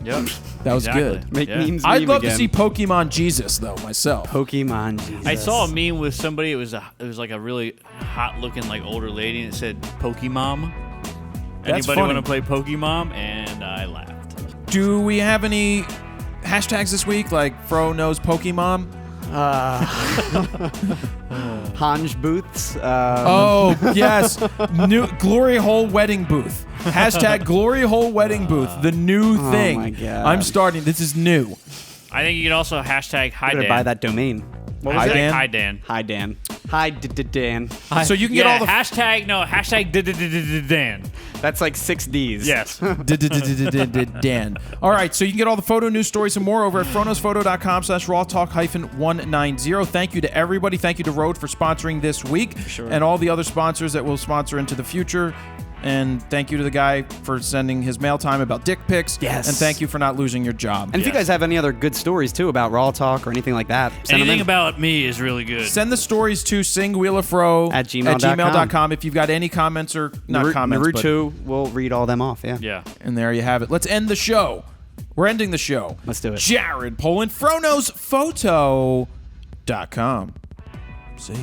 Yep. That was Exactly. good. Make Yeah. memes. I'd meme love again. to see Pokemon Jesus, though, myself. Pokemon Jesus. I saw a meme with somebody. It was like a really hot looking like older lady, and it said Pokemon. That's Anybody funny. want to play Pokemon? And I laughed. Do we have any hashtags this week, like Fro knows Pokemon? Hanj booths. Oh, yes. New Glory Hole Wedding Booth. Hashtag Glory Hole Wedding Booth. The new thing. Oh, my God. I'm starting. This is new. I think you could also hashtag Hi I'm Dan. buy that domain. What Hi, was Dan? that? Hi Dan. Hi, Dan. Hi, Dan. So you can get all the hashtag Dan. That's like 6 Ds. Yes. Dan. All right, so you can get all the photo news stories and more over at fronosphoto.com/rawtalk-190. Thank you to everybody. Thank you to Rode for sponsoring this week and all the other sponsors that will sponsor into the future. And thank you to the guy for sending his mail time about dick pics. Yes. And thank you for not losing your job. And if you guys have any other good stories, too, about RAWtalk or anything like that, send them Anything in. about me is really good. Send the stories to singwheelerfro At gmail.com. if you've got any comments or not comments. but- Naruto will read all them off, yeah. Yeah. And there you have it. Let's end the show. We're ending the show. Let's do it. Jared Poland, FronosPhoto.com. See ya.